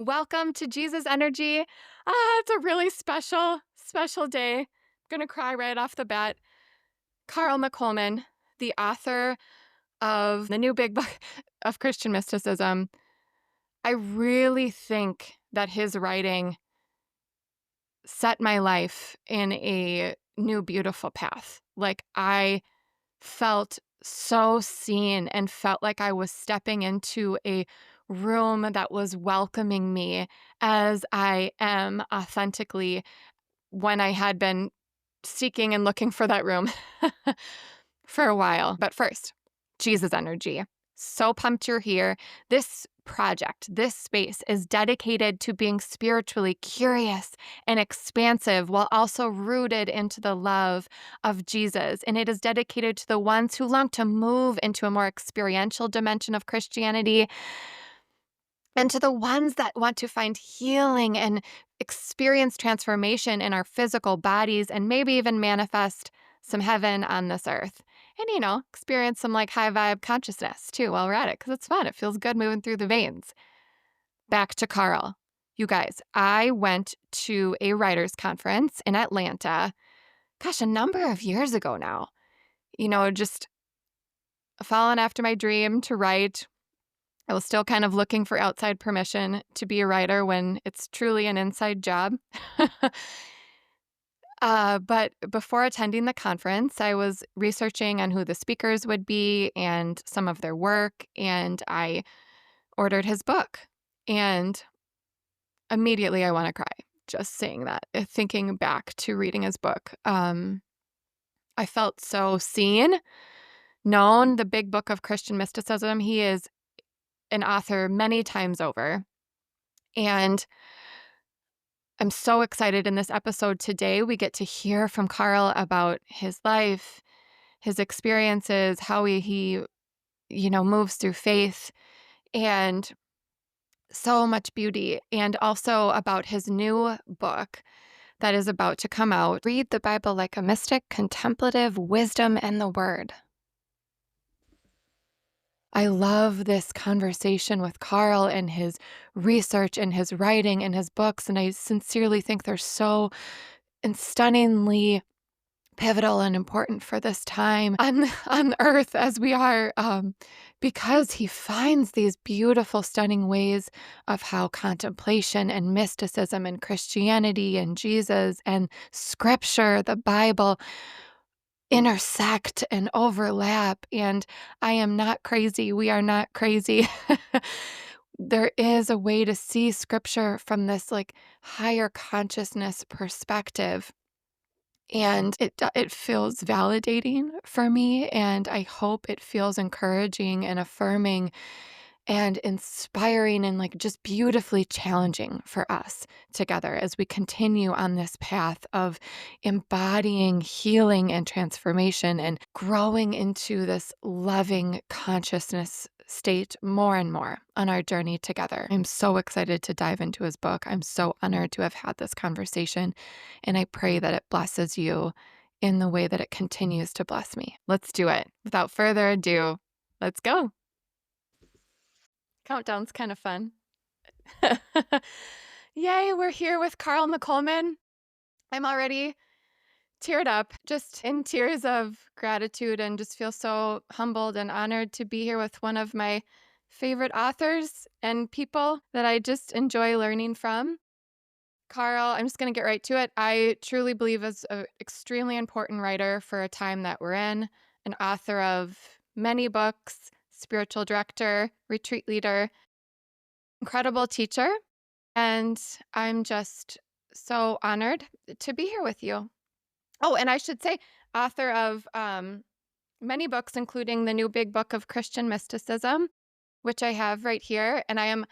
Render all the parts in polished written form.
Welcome to Jesus Energy. It's a really special day. I'm gonna cry right off the bat. Carl McColman, the author of the new big book of Christian Mysticism, I really think that his writing set my life in a new, beautiful path. Like, I felt so seen and felt like I was stepping into a room that was welcoming me as I am authentically when I had been seeking and looking for that room for a while. But first, Jesus energy. So pumped you're here. This project, this space is dedicated to being spiritually curious and expansive while also rooted into the love of Jesus. And it is dedicated to the ones who long to move into a more experiential dimension of Christianity and to the ones that want to find healing and experience transformation in our physical bodies and maybe even manifest some heaven on this earth. And, experience some like high vibe consciousness too while we're at it because it's fun. It feels good moving through the veins. Back to Carl. You guys, I went to a writers' conference in Atlanta, gosh, a number of years ago now. Just following after my dream to write. I was still kind of looking for outside permission to be a writer when it's truly an inside job. But before attending the conference, I was researching on who the speakers would be and some of their work, and I ordered his book. And immediately I want to cry just saying that, thinking back to reading his book. I felt so seen, known, the big book of Christian mysticism. He is an author many times over. And I'm so excited in this episode today. We get to hear from Carl about his life, his experiences, how he moves through faith, and so much beauty. And also about his new book that is about to come out, Read the Bible Like a Mystic, Contemplative Wisdom and the Word. I love this conversation with Carl and his research and his writing and his books. And I sincerely think they're so and stunningly pivotal and important for this time on earth as we are, because he finds these beautiful, stunning ways of how contemplation and mysticism and Christianity and Jesus and scripture, the Bible, intersect and overlap. And I am not crazy. We are not crazy. There is a way to see scripture from this like higher consciousness perspective. And it feels validating for me, and I hope it feels encouraging and affirming and inspiring and like just beautifully challenging for us together as we continue on this path of embodying healing and transformation and growing into this loving consciousness state more and more on our journey together. I'm so excited to dive into his book. I'm so honored to have had this conversation, and I pray that it blesses you in the way that it continues to bless me. Let's do it. Without further ado, let's go. Countdown's kind of fun. Yay, we're here with Carl McColman. I'm already teared up, just in tears of gratitude, and just feel so humbled and honored to be here with one of my favorite authors and people that I just enjoy learning from. Carl, I'm just going to get right to it. I truly believe is an extremely important writer for a time that we're in, an author of many books, spiritual director, retreat leader, incredible teacher, and I'm just so honored to be here with you. Oh, and I should say, author of many books, including the new big book of Christian Mysticism, which I have right here. And I am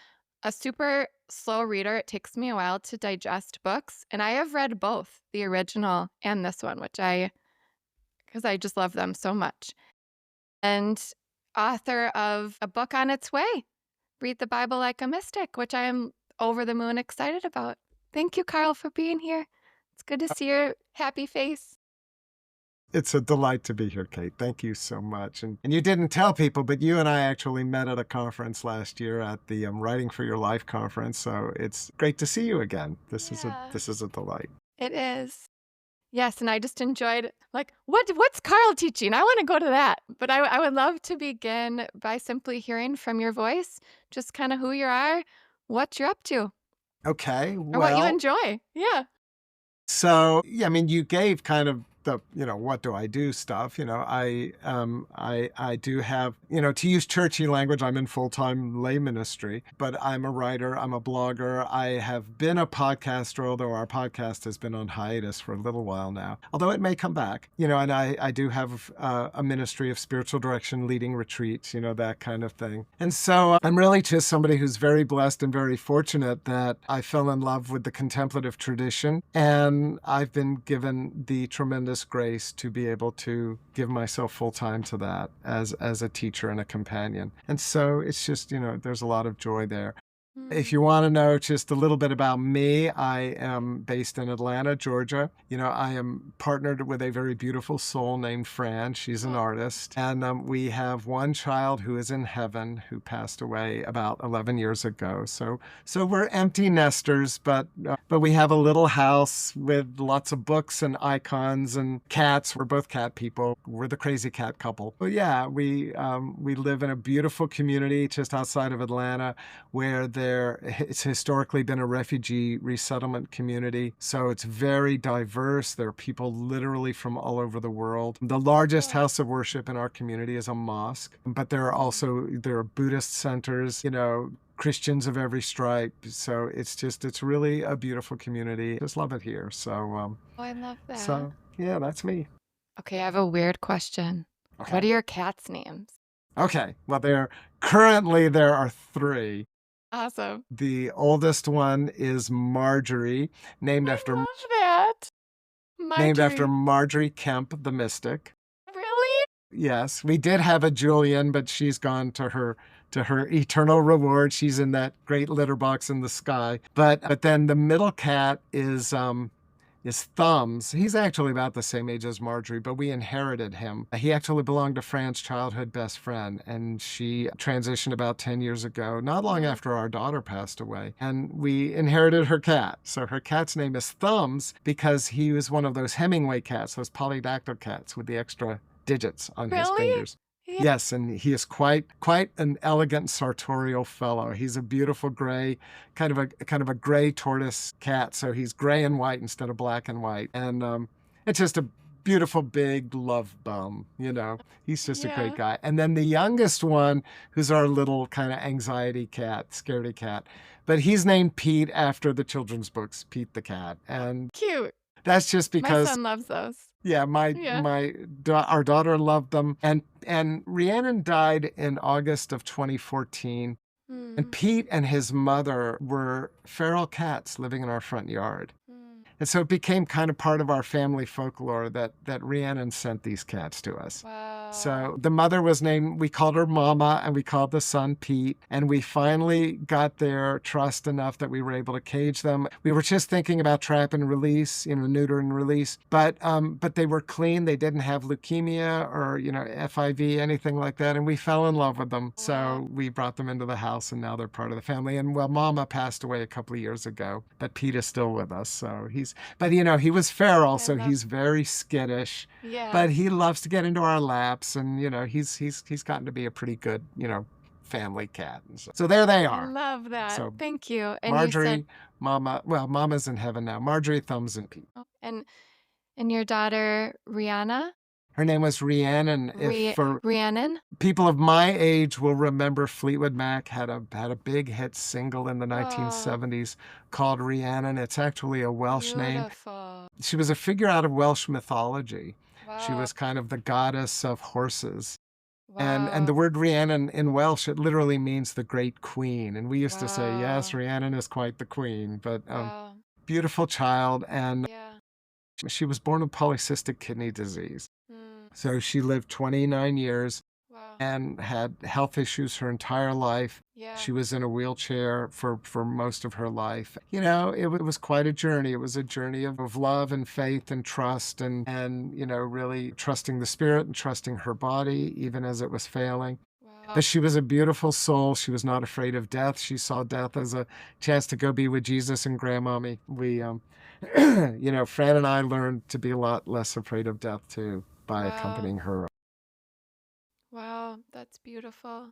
a super slow reader. It takes me a while to digest books. And I have read both the original and this one, because I just love them so much. And author of a book on its way, Read the Bible Like a Mystic, which I am over the moon excited about. Thank you, Carl, for being here. It's good to see your happy face. It's a delight to be here, Kate. Thank you so much. And you didn't tell people, but you and I actually met at a conference last year at the Writing for Your Life conference. So it's great to see you again. Yeah, This is a delight. it is. Yes, and I just enjoyed like, what's Carl teaching? I wanna go to that. But I would love to begin by simply hearing from your voice, just kinda who you are, what you're up to, Okay, or what you well, enjoy. Yeah. so, yeah, I mean, you gave kind of the, what do I do stuff. I do have, to use churchy language, I'm in full-time lay ministry, but I'm a writer, I'm a blogger. I have been a podcaster, although our podcast has been on hiatus for a little while now, although it may come back, and I do have a ministry of spiritual direction, leading retreats, that kind of thing. And so I'm really just somebody who's very blessed and very fortunate that I fell in love with the contemplative tradition. And I've been given the tremendous grace to be able to give myself full time to that as a teacher and a companion. And so it's just, there's a lot of joy there. If Mm. you want to know just a little bit about me, I am based in Atlanta, Georgia. I am partnered with a very beautiful soul named Fran. She's an Oh, artist. And we have one child who is in heaven who passed away about 11 years ago. So we're empty nesters, but we have a little house with lots of books and icons and cats. We're both cat people. We're the crazy cat couple. But yeah, we live in a beautiful community just outside of Atlanta where it's historically been a refugee resettlement community. So it's very diverse. There are people literally from all over the world. The largest cool. house of worship in our community is a mosque, but there are Buddhist centers, Christians of every stripe. So it's really a beautiful community. Just love it here. Oh, I love that. So yeah, that's me. Okay, I have a weird question. What are Okay. your cats' names? Okay. Well, there are three. Awesome. The oldest one is Marjorie, named I after love that. named after Marjorie. Marjorie Kemp, the mystic. Really? Yes, we did have a Julian, but she's gone to her eternal reward. She's in that great litter box in the sky. But then the middle cat is Thumbs. He's actually about the same age as Marjorie, but we inherited him. He actually belonged to Fran's childhood best friend, and she transitioned about 10 years ago, not long Mm. after our daughter passed away. And we inherited her cat. So her cat's name is Thumbs because he was one of those Hemingway cats, those polydactyl cats with the extra digits on his Really? fingers. Yeah. Yes, and he is quite an elegant sartorial fellow. He's a beautiful gray, kind of a gray tortoise cat. So he's gray and white instead of black and white, and it's just a beautiful big love bum. He's just a great Yeah. guy. And then the youngest one, who's our little kind of anxiety cat, scaredy cat, but he's named Pete after the children's books, Pete the cat, and Cute. that's just My because son loves those. yeah, Yeah. our daughter loved them, and Rhiannon died in August of 2014. And Mm. Pete and his mother were feral cats living in our front yard. Mm. And so it became kind of part of our family folklore that Rhiannon sent these cats to us. Wow. So the mother was named, we called her Mama, and we called the son Pete. And we finally got their trust enough that we were able to cage them. We were just thinking about trap and release, neuter and release. But they were clean. They didn't have leukemia or, FIV, anything like that. And we fell in love with them. Wow. So we brought them into the house, and now they're part of the family. And well, Mama passed away a couple of years ago, but Pete is still with us. So but he was feral, I so love he's very skittish, Yeah. but he loves to get into our laps, and he's gotten to be a pretty good family cat. And so there they I are. love that. So Thank you. And you said Marjorie, Mama's in heaven now. Marjorie, Thumbs, and Pete. oh, and your daughter Rihanna? Her name was Rhiannon. If for Rhiannon? people of my age will remember, Fleetwood Mac had a big hit single in the Oh, 1970s called Rhiannon. It's actually a Welsh name. beautiful. She was a figure out of Welsh mythology. She Wow. was kind of the goddess of horses. And the Wow. word Rhiannon in Welsh, it literally means the great queen. And we used to say, yes, Wow. Rhiannon is quite the queen. But Wow. beautiful child, and Yeah. she was born with polycystic kidney disease. Mm. So she lived 29 years. Wow. and had health issues her entire life. Yeah. She was in a wheelchair for most of her life. It was quite a journey. It was a journey of love and faith and trust and really trusting the spirit and trusting her body, even as it was failing. Wow. But she was a beautiful soul. She was not afraid of death. She saw death as a chance to go be with Jesus and grandmommy. Fran and I learned to be a lot less afraid of death too by Wow. accompanying her. Wow. That's beautiful.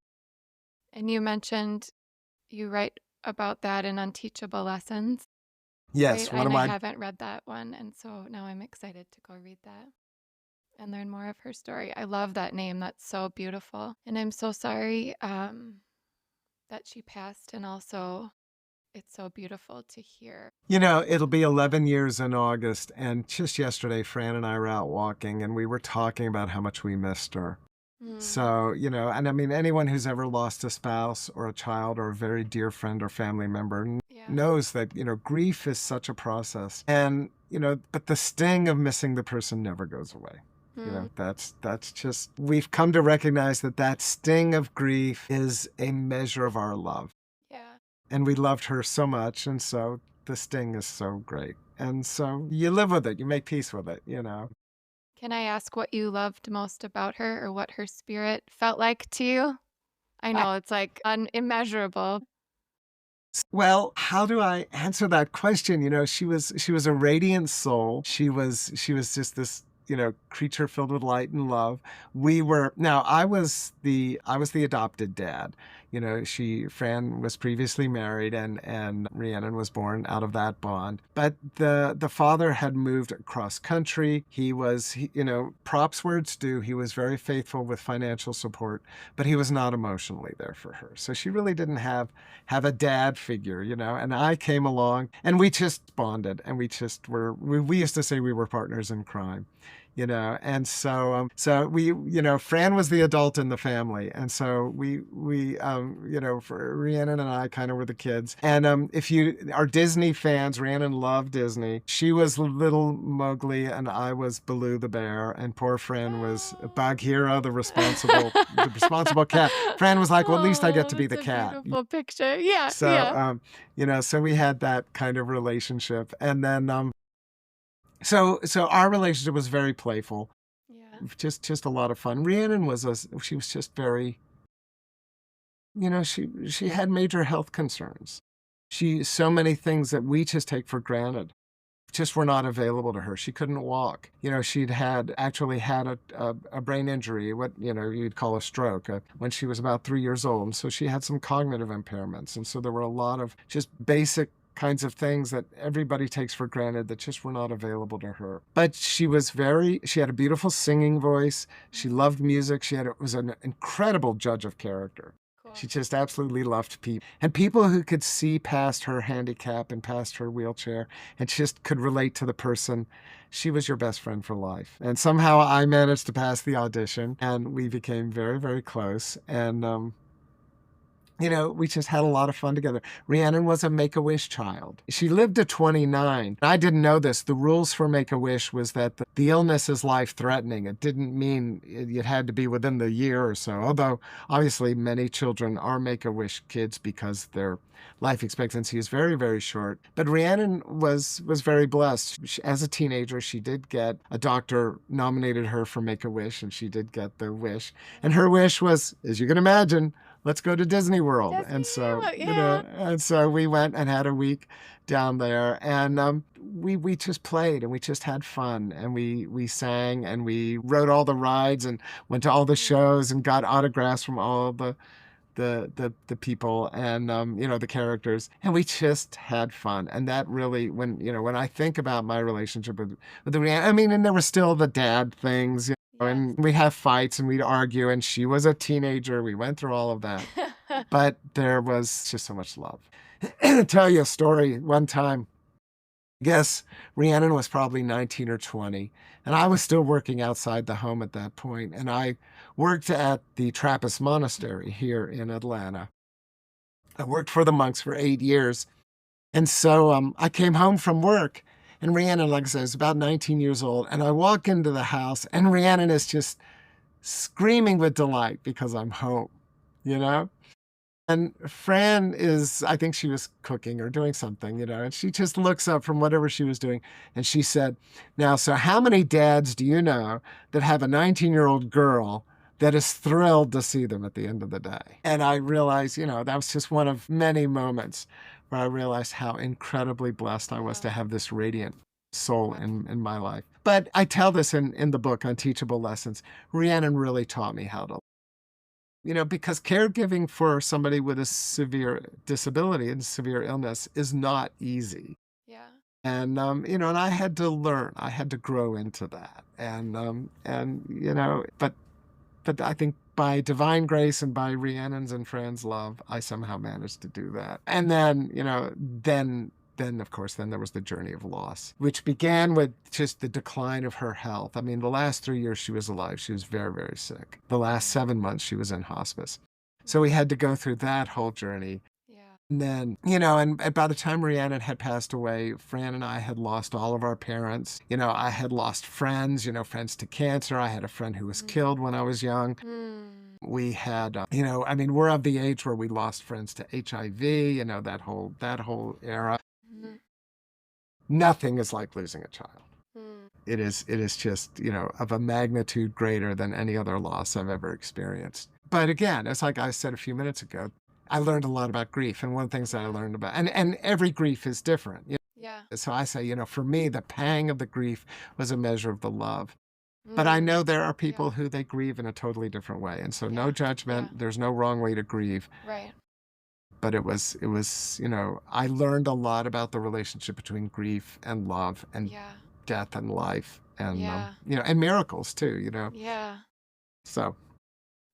And you mentioned you write about that in Unteachable Lessons, right? Yes, one of And I my haven't read that one. And so now I'm excited to go read that and learn more of her story. I love that name. That's so beautiful. And I'm so sorry that she passed. And also, it's so beautiful to hear. It'll be 11 years in August, and just yesterday, Fran and I were out walking, and we were talking about how much we missed her. Mm, So, and I mean, anyone who's ever lost a spouse or a child or a very dear friend or family member yeah. knows that, grief is such a process. And, but the sting of missing the person never goes away. Mm, That's just, we've come to recognize that that sting of grief is a measure of our love. yeah. And we loved her so much, and so the sting is so great. And so you live with it, you make peace with it. Can I ask what you loved most about her or what her spirit felt like to you? I know it's like immeasurable. Well, how do I answer that question? She was a radiant soul. She was just this, creature filled with light and love. We were now I was the adopted dad. Fran was previously married and Rhiannon was born out of that bond. But the father had moved across country. Props where it's due. He was very faithful with financial support, but he was not emotionally there for her. So she really didn't have a dad figure. And I came along and we just bonded and we used to say we were partners in crime. And so Fran was the adult in the family, and so for Rhiannon and I kind of were the kids. And if you are Disney fans, Rhiannon loved Disney. She was little Mowgli, and I was Baloo the bear, and poor Fran was Bagheera, the responsible cat. Fran was like, well, at least I get Oh, to be that's the a cat. beautiful picture. Yeah, So, yeah. so we had that kind of relationship. And then, so our relationship was very playful, Yeah. just a lot of fun. Rhiannon she was just very, she had major health concerns. So many things that we just take for granted just were not available to her. She couldn't walk. She'd actually had a brain injury, what, you'd call a stroke, when she was about 3 years old. And so she had some cognitive impairments. And so there were a lot of just basic kinds of things that everybody takes for granted that just were not available to her. But she had a beautiful singing voice. She Mm, loved music. Was an incredible judge of character. cool. She just absolutely loved people. And people who could see past her handicap and past her wheelchair and just could relate to the person. She was your best friend for life. And somehow I managed to pass the audition and we became very, very close. And we just had a lot of fun together. Rhiannon was a Make-A-Wish child. She lived to 29. I didn't know this. The rules for Make-A-Wish was that the illness is life-threatening. It didn't mean it had to be within the year or so, although obviously many children are Make-A-Wish kids because their life expectancy is very, very short. But Rhiannon was very blessed. As a teenager, she did get a doctor nominated her for Make-A-Wish, and she did get the wish. And her wish was, as you can imagine, let's go to Disney World. Disney, yeah. And so we went and had a week down there, and we just played and we just had fun, and we sang and we rode all the rides and went to all the Mm, shows and got autographs from all the people and the characters, and we just had fun. And that really, when I think about my relationship with the I mean, and there were still the dad things, yes. and we have fights and we'd argue, and she was a teenager, we went through all of that, but there was just so much love. I'll tell you a story. One time, I guess Rhiannon was probably 19 or 20, and I was still working outside the home at that point, and I worked at the Trappist Monastery here in Atlanta. I worked for the monks for 8 years, and so I came home from work, and Rhiannon, like I said, is about 19 years old, and I walk into the house, and Rhiannon is just screaming with delight because I'm home, you know? And Fran is, I think she was cooking or doing something, and she just looks up from whatever she was doing and she said, "Now, so how many dads do you know that have a 19-year-old girl that is thrilled to see them at the end of the day?" And I realized, that was just one of many moments where I realized how incredibly blessed I was to Wow. have this radiant soul Wow. in my life. But I tell this in the book, Unteachable Lessons. Rhiannon really taught me how to, because caregiving for somebody with a severe disability and severe illness is not easy. Yeah. And I had to learn, I had to grow into that. But I think by divine grace and by Rhiannon's and Fran's love, I somehow managed to do that. And then of course, then there was the journey of loss, which began with just the decline of her health. I mean, the last 3 years she was alive, she was very, very sick. The last 7 months she was in hospice. So we had to go through that whole journey. Yeah. And then, and by the time Rhiannon had passed away, Fran and I had lost all of our parents. I had lost friends, friends to cancer. I had a friend who was killed when I was young. Mm. We had, I mean, we're of the age where we lost friends to HIV, that whole era. Mm. Nothing is like losing a child. Mm. It is just, of a magnitude greater than any other loss I've ever experienced. But again, it's like I said a few minutes ago, I learned a lot about grief. And one of the things that I learned about, and every grief is different. Yeah. So I say, for me, the pang of the grief was a measure of the love. But I Mm. know there are people Yeah. who they grieve in a totally different way. And so no Yeah. Yeah. judgment. There's no wrong way to grieve. Right. But I learned a lot about the relationship between grief and love and Yeah. death and life and, Yeah. and miracles too, Yeah. So,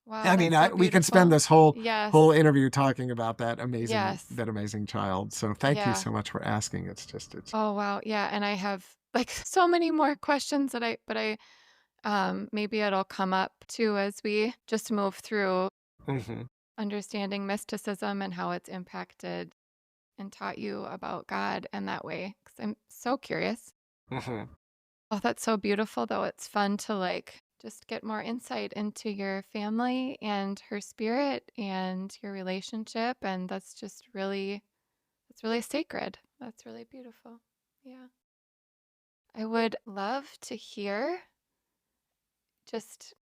Wow, I mean, that's so we can spend beautiful. this whole Yes. whole interview talking about Yes. that amazing child. So thank you Yeah. so much for asking. It's Oh, wow. Yeah, and I have like so many more questions that maybe it'll come up too as we just move through Mhm, understanding mysticism and how it's impacted and taught you about God in that way. Because I'm so curious. mhm. Oh, that's so beautiful, though. It's fun to like just get more insight into your family and her spirit and your relationship. And that's really sacred. That's really beautiful. Yeah. I would love to hear just,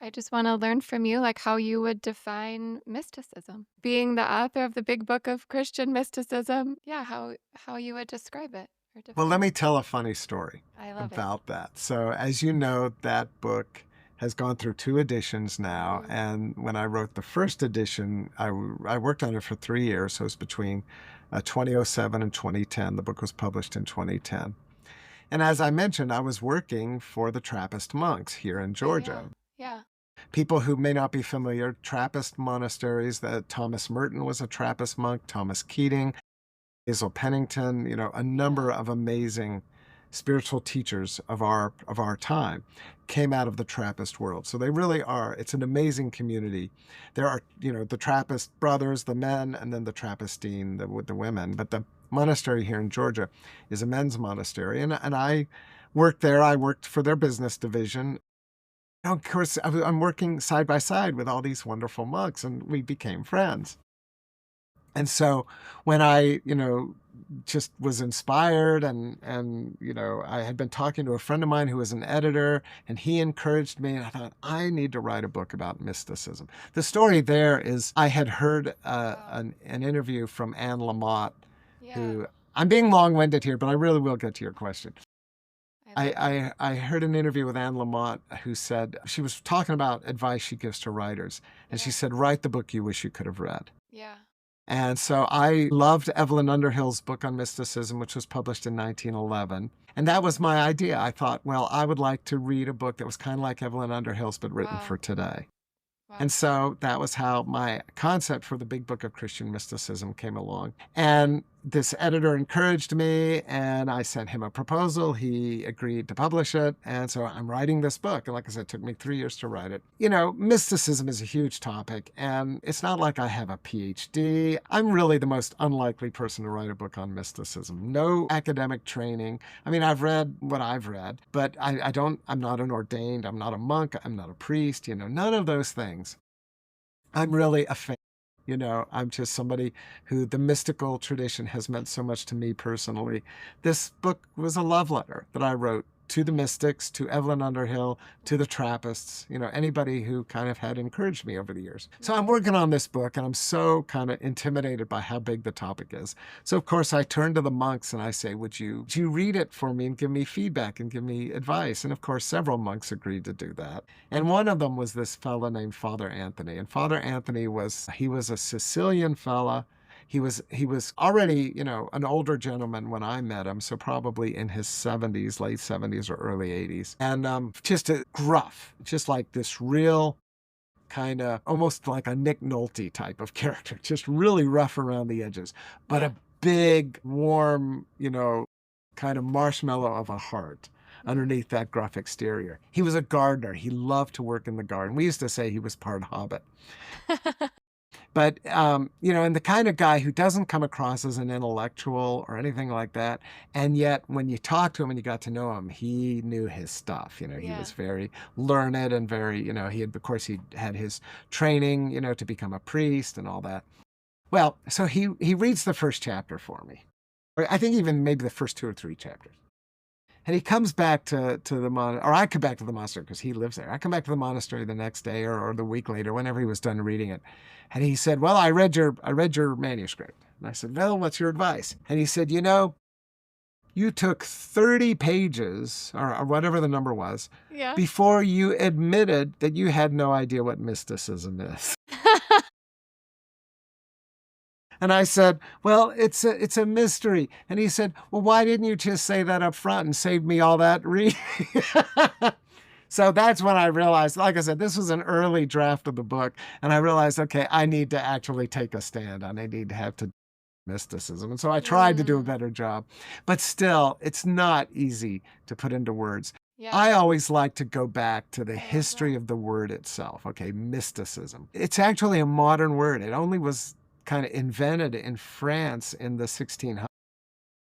I just want to learn from you, like how you would define mysticism. Being the author of the big book of Christian mysticism, yeah, how you would describe it or Well, let define me it. tell a funny story I love it. about that. So, as you know, that book has gone through 2 editions now. Mm. And when I wrote the first edition, I worked on it for 3 years. So it was between 2007 and 2010. The book was published in 2010. And as I mentioned, I was working for the Trappist monks here in Yeah, yeah, Georgia. yeah. People who may not be familiar, Trappist monasteries, that Thomas Merton was a Trappist monk, Thomas Keating, Hazel Pennington, a number Yeah. of amazing spiritual teachers of our time came out of the Trappist world. So they really are. It's an amazing community. There are, the Trappist brothers, the men, and then the Trappistine, with the women. But the monastery here in Georgia is a men's monastery, and I worked there. I worked for their business division. Of course, I'm working side by side with all these wonderful monks, and we became friends. And so when I, just was inspired and I had been talking to a friend of mine who was an editor and he encouraged me and I thought I need to write a book about mysticism. The story there is I had heard Wow. an interview from Anne Lamott, Yeah. who I'm being long-winded here, but I really will get to your question. I love it. I heard an interview with Anne Lamott who said she was talking about advice she gives to writers. And she Yeah. said, write the book you wish you could have read. Yeah. And so I loved Evelyn Underhill's book on mysticism, which was published in 1911. And that was my idea. I thought, well, I would like to read a book that was kind of like Evelyn Underhill's, but written for Wow. today. Wow. And so that was how my concept for the big book of Christian mysticism came along. And this editor encouraged me, and I sent him a proposal. He agreed to publish it. And so I'm writing this book. And like I said, it took me 3 years to write it. Mysticism is a huge topic, and it's not like I have a PhD. I'm really the most unlikely person to write a book on mysticism. No academic training. I mean, I've read what I've read, but I'm not an ordained, I'm not a monk, I'm not a priest, none of those things. I'm really a fan. I'm just somebody who the mystical tradition has meant so much to me personally. This book was a love letter that I wrote to the mystics, to Evelyn Underhill, to the Trappists, anybody who kind of had encouraged me over the years. So I'm working on this book, and I'm so kind of intimidated by how big the topic is. So of course I turn to the monks and I say, would you read it for me and give me feedback and give me advice? And of course several monks agreed to do that. And one of them was this fellow named Father Anthony. And Father Anthony was a Sicilian fella. He was already, an older gentleman when I met him, so probably in his 70s, late 70s or early 80s. And just a gruff, just like this real kind of almost like a Nick Nolte type of character, just really rough around the edges, but a big, warm, kind of marshmallow of a heart underneath that gruff exterior. He was a gardener. He loved to work in the garden. We used to say he was part hobbit. But, and the kind of guy who doesn't come across as an intellectual or anything like that. And yet when you talk to him and you got to know him, he knew his stuff. He was very learned and very, of course, he had his training, to become a priest and all that. Well, so he reads the first chapter for me. Or I think even maybe the first 2 or 3 chapters. And he comes back to the monastery, or I come back to the monastery because he lives there. I come back to the monastery the next day or the week later, whenever he was done reading it. And he said, well, I read your manuscript. And I said, well, what's your advice? And he said, you took 30 pages or whatever the number was before you admitted that you had no idea what mysticism is. And I said, well, it's a mystery. And he said, well, why didn't you just say that up front and save me all that reading? So that's when I realized, like I said, this was an early draft of the book. And I realized, okay, I need to actually take a stand on it. I need to have to mysticism. And so I tried to do a better job. But still, it's not easy to put into words. I always like to go back to the history of the word itself. Okay, mysticism. It's actually a modern word. It only was kind of invented in France in the 1600s.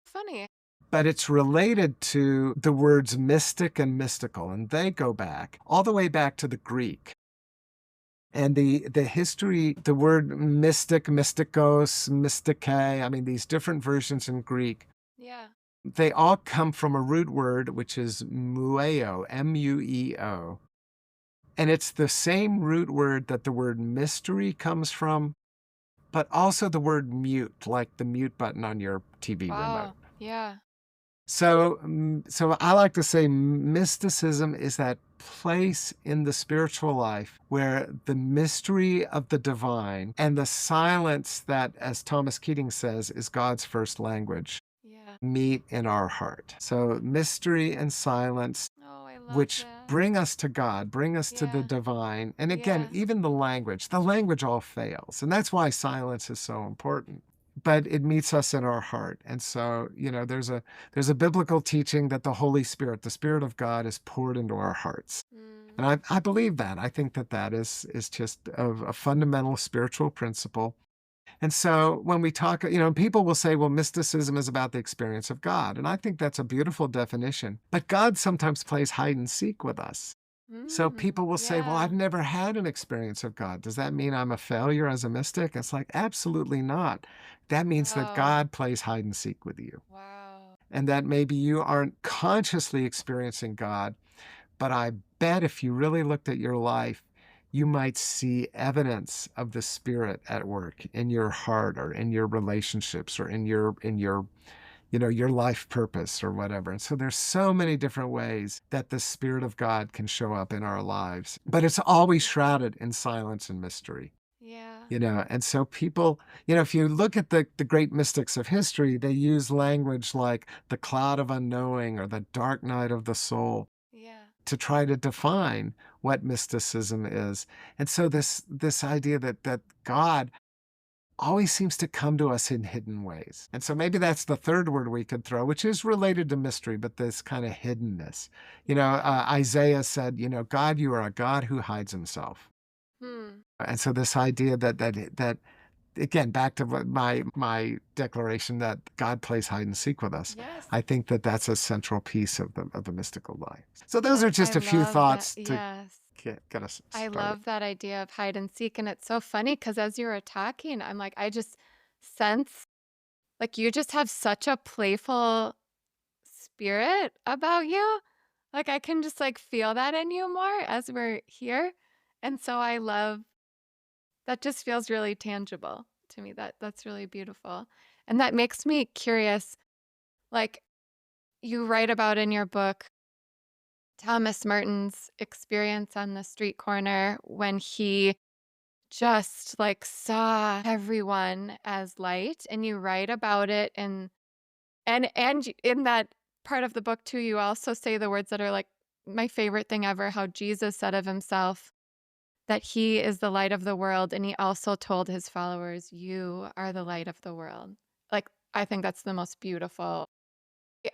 Funny. But it's related to the words mystic and mystical, and they go back all the way back to the Greek. And the history, the word mystic, mystikos, mystike, I mean, these different versions in Greek, they all come from a root word, which is mueo, M-U-E-O. And it's the same root word that the word mystery comes from, but also the word mute, like the mute button on your TV remote. Yeah. So I like to say mysticism is that place in the spiritual life where the mystery of the divine and the silence that, as Thomas Keating says, is God's first language, meet in our heart. So mystery and silence, which bring us to God, bring us to the divine. And again, even the language all fails. And that's why silence is so important. But it meets us in our heart. And so, there's a biblical teaching that the Holy Spirit, the Spirit of God, is poured into our hearts. And I believe that. I think that is just a fundamental spiritual principle. And so when we talk, people will say, well, mysticism is about the experience of God. And I think that's a beautiful definition. But God sometimes plays hide and seek with us. So people will say, well, I've never had an experience of God. Does that mean I'm a failure as a mystic? It's like, absolutely not. That means that God plays hide and seek with you. And that maybe you aren't consciously experiencing God, but I bet if you really looked at your life, you might see evidence of the Spirit at work in your heart or in your relationships or in your your life purpose or whatever. And so there's so many different ways that the Spirit of God can show up in our lives, but it's always shrouded in silence and mystery. And so people, if you look at the great mystics of history, they use language like the cloud of unknowing or the dark night of the soul to try to define what mysticism is. And so this idea that God always seems to come to us in hidden ways. And so maybe that's the third word we could throw, which is related to mystery, but this kind of hiddenness. Yeah. Isaiah said, God, you are a God who hides himself. Hmm. And so this idea that again, back to my declaration that God plays hide and seek with us. Yes. I think that that's a central piece of the mystical life. So those are Yes, just I a few love that. thoughts to Yes. get us I started. love that idea of hide and seek. And it's so funny because as you were talking, I'm like, I just sense like you just have such a playful spirit about you. Like I can just like feel that in you more as we're here. And so I love that just feels really tangible to me. That's really beautiful. And that makes me curious. Like you write about in your book Thomas Merton's experience on the street corner when he just like saw everyone as light and you write about it and in that part of the book too you also say the words that are like my favorite thing ever, how Jesus said of himself that he is the light of the world and he also told his followers you are the light of the world. Like I think that's the most beautiful.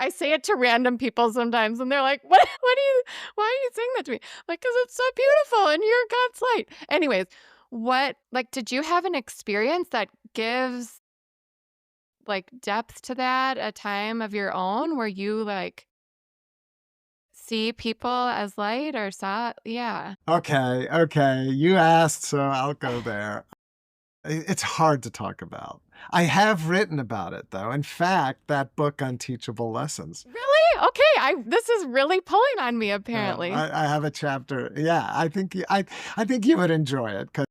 I say it to random people sometimes and they're like, what do you, why are you saying that to me? Like, because it's so beautiful and you're God's light. Anyways, like, did you have an experience that gives like depth to that, a time of your own where you like see people as light or saw, yeah. Okay, okay. You asked, so I'll go there. It's hard to talk about. I have written about it though. In fact, that book, Unteachable Lessons. Really? Okay, this is really pulling on me apparently. I have a chapter. Yeah, I think you would enjoy it because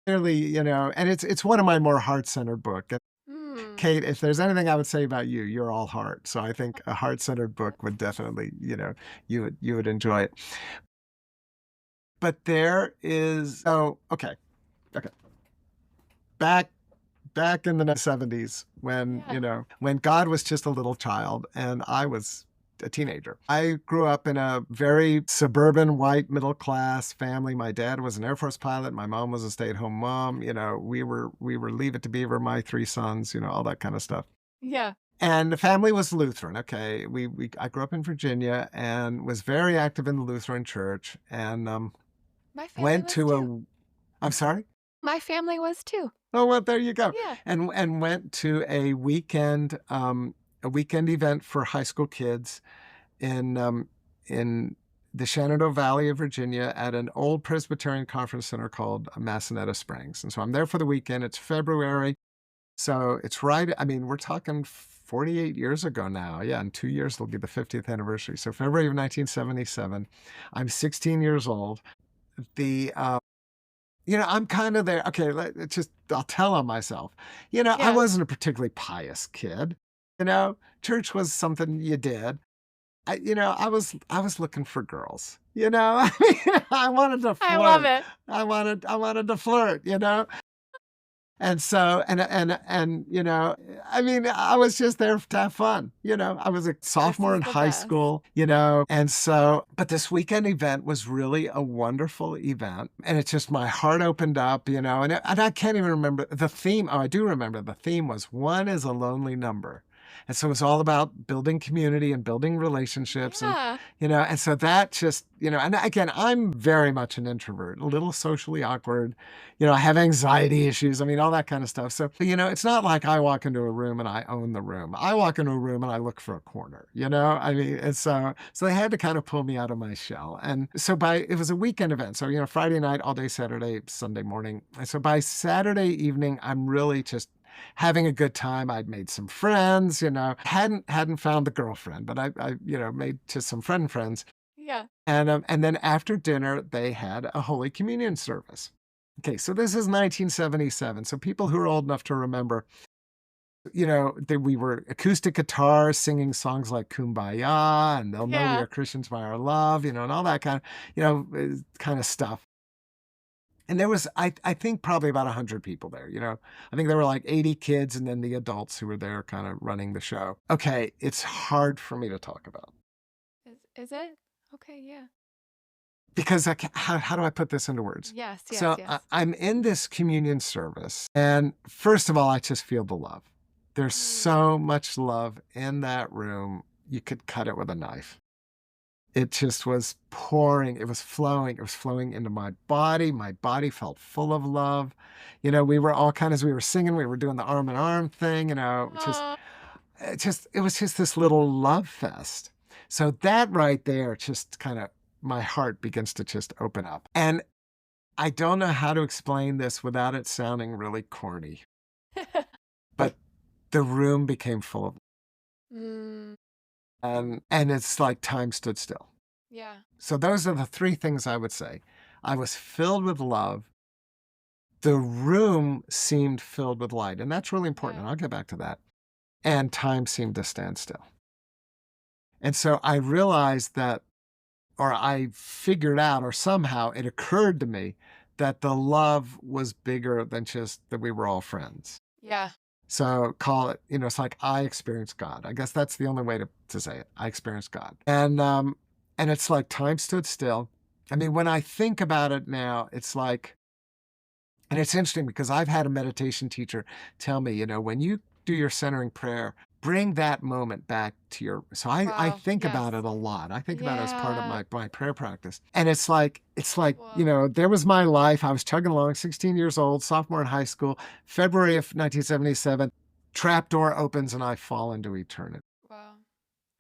clearly, and it's one of my more heart-centered book. And Hmm. Kate, if there's anything I would say about you, you're all heart. So I think a heart-centered book That's would nice. definitely, you would enjoy it. But there is okay, okay. Back back in the 70s when, Yeah. when God was just a little child and I was a teenager. I grew up in a very suburban white middle class family. My dad was an Air Force pilot, my mom was a stay-at-home mom, we were Leave It to Beaver, my three sons, all that kind of stuff. Yeah. And the family was Lutheran. Okay. I grew up in Virginia and was very active in the Lutheran church and My family went was to too. I'm sorry? My family was too. Oh, well, there you go. Yeah. And went to a weekend event for high school kids in the Shenandoah Valley of Virginia at an old Presbyterian conference center called Massanetta Springs. And so I'm there for the weekend. It's February. So it's right. I mean, we're talking 48 years ago now. Yeah, in 2 years, it'll be the 50th anniversary. So February of 1977. I'm 16 years old. The I'm kind of there. Okay, I'll tell on myself. I Yeah. wasn't a particularly pious kid. Church was something you did. I was looking for girls. I mean, I wanted to I love flirt. it. I wanted to flirt. And so, I mean, I was just there to have fun. I was a This sophomore is in the high best. school, and so, but this weekend event was really a wonderful event. And it's just my heart opened up, and I can't even remember the theme. Oh, I do remember the theme was one is a lonely number. And so it was all about building community and building relationships. Yeah. And so that just, and again, I'm very much an introvert, a little socially awkward. I have anxiety issues. I mean, all that kind of stuff. So, it's not like I walk into a room and I own the room. I walk into a room and I look for a corner, I mean, and so they had to kind of pull me out of my shell. And so it was a weekend event. So, Friday night, all day Saturday, Sunday morning. And so by Saturday evening, I'm really just having a good time. I'd made some friends, hadn't found the girlfriend, but I made just some friends. Yeah. And then after dinner, they had a Holy Communion service. Okay, so this is 1977. So people who are old enough to remember, that we were acoustic guitar singing songs like Kumbaya, and they'll know we Yeah. are Christians by our love, and all that kind of stuff. And there was, I think, probably about 100 people there. I think there were like 80 kids, and then the adults who were there, kind of running the show. Okay, it's hard for me to talk about. Is it? Okay, yeah. because how do I put this into words? Yes, yes, So yes. I'm in this communion service, and first of all, I just feel the love. There's Mm. so much love in that room. You could cut it with a knife. It just was pouring. It was flowing. It was flowing into my body. My body felt full of love. We were all kind of, as we were singing, we were doing the arm in arm thing, Oh, it was just this little love fest. So that right there, just kind of, my heart begins to just open up. And I don't know how to explain this without it sounding really corny, but the room became full of, mm, and it's like time stood still. yeah, So those are the three things I would say. I was filled with love. The room seemed filled with light, and that's really important. yeah, And I'll get back to that. And time seemed to stand still. And so I realized that, or I figured out, or somehow it occurred to me that the love was bigger than just that we were all friends. yeah. So call it, it's like I experienced God. I guess that's the only way to say it. I experienced God. And it's like time stood still. I mean, when I think about it now, it's like, and it's interesting because I've had a meditation teacher tell me, when you do your centering prayer, bring that moment back to so I Wow. think Yes. about it a lot. I think about it as part of Yeah. my prayer practice. And it's like, Whoa. there was my life. I was chugging along, 16 years old, sophomore in high school, February of 1977, trap door opens and I fall into eternity. Wow.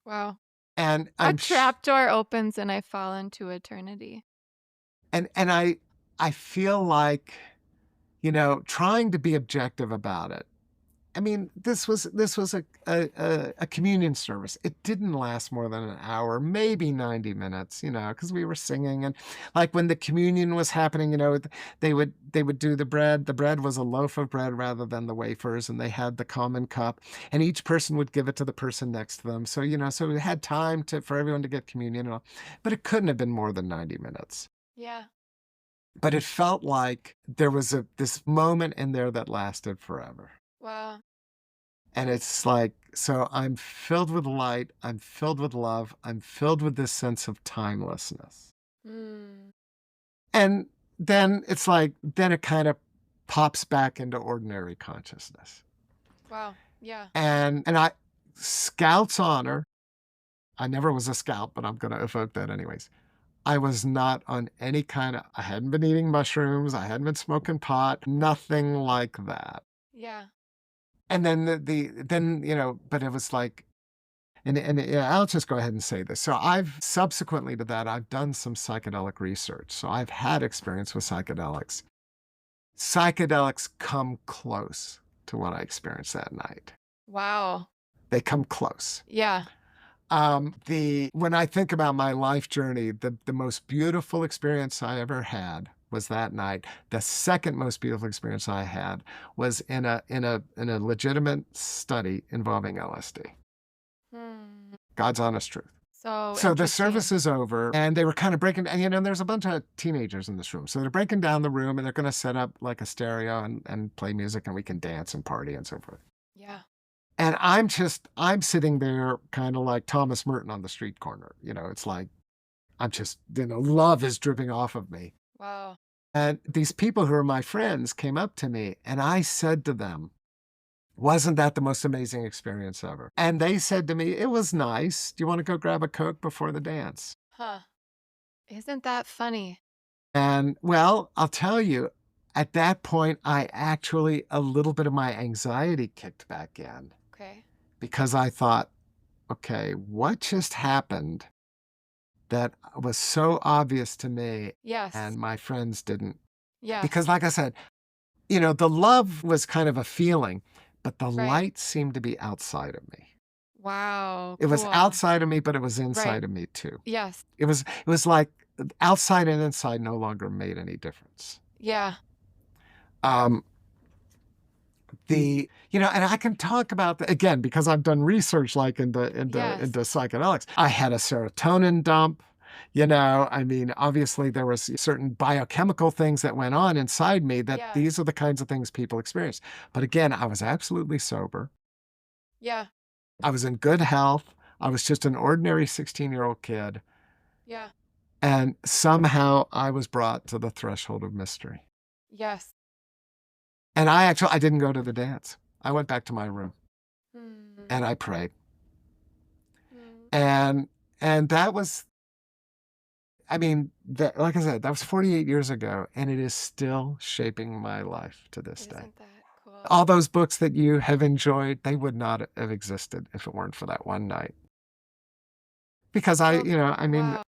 Wow. And A trapdoor opens and I fall into eternity. I feel like, trying to be objective about it. I mean, this was a communion service. It didn't last more than an hour, maybe 90 minutes, because we were singing. And like when the communion was happening, they would do the bread. The bread was a loaf of bread rather than the wafers, and they had the common cup, and each person would give it to the person next to them. So, so we had time for everyone to get communion and all, but it couldn't have been more than 90 minutes. Yeah. But it felt like there was this moment in there that lasted forever. Wow. And it's like, so I'm filled with light, I'm filled with love, I'm filled with this sense of timelessness. Mm. And then it's like, then it kind of pops back into ordinary consciousness. Wow. Yeah. And Scout's honor, I never was a scout, but I'm going to evoke that anyways. I was not on I hadn't been eating mushrooms, I hadn't been smoking pot, nothing like that. Yeah. And then then, but it was like, and yeah, I'll just go ahead and say this. So I've subsequently to that, I've done some psychedelic research. So I've had experience with psychedelics. Psychedelics come close to what I experienced that night. Wow. They come close. Yeah. When I think about my life journey, the most beautiful experience I ever had was that night. The second most beautiful experience I had was in a legitimate study involving LSD. Hmm. God's honest truth. So So the service interesting. is over, and they were kind of breaking, and there's a bunch of teenagers in this room. So they're breaking down the room, and they're going to set up like a stereo and play music, and we can dance and party and so forth. Yeah. And I'm sitting there kind of like Thomas Merton on the street corner. It's like, I'm just, love is dripping off of me. Wow. And these people who are my friends came up to me, and I said to them, wasn't that the most amazing experience ever? And they said to me, it was nice. Do you want to go grab a Coke before the dance? Huh. Isn't that funny? And well, I'll tell you, at that point, a little bit of my anxiety kicked back in Okay. because I thought, okay, what just happened that was so obvious to me Yes. and my friends didn't? Because, Yes. like I said, the love was kind of a feeling, but the Right. light seemed to be outside of me. Wow. It was Cool. outside of me, but it was Right. inside of me too. Yes. It was like outside and inside no longer made any difference. Yeah. Um, and I can talk about that again because I've done research like Yes. into psychedelics. I had a serotonin dump. I mean, obviously there was certain biochemical things that went on inside me that Yeah. these are the kinds of things people experience. But again, I was absolutely sober. Yeah. I was in good health. I was just an ordinary 16-year-old kid. Yeah. And somehow I was brought to the threshold of mystery. Yes. And I didn't go to the dance. I went back to my room Hmm. and I prayed. Hmm. And that was, I mean, like I said, that was 48 years ago, and it is still shaping my life to this day. Isn't that cool? All those books that you have enjoyed, they would not have existed if it weren't for that one night. Because So, I mean, wow.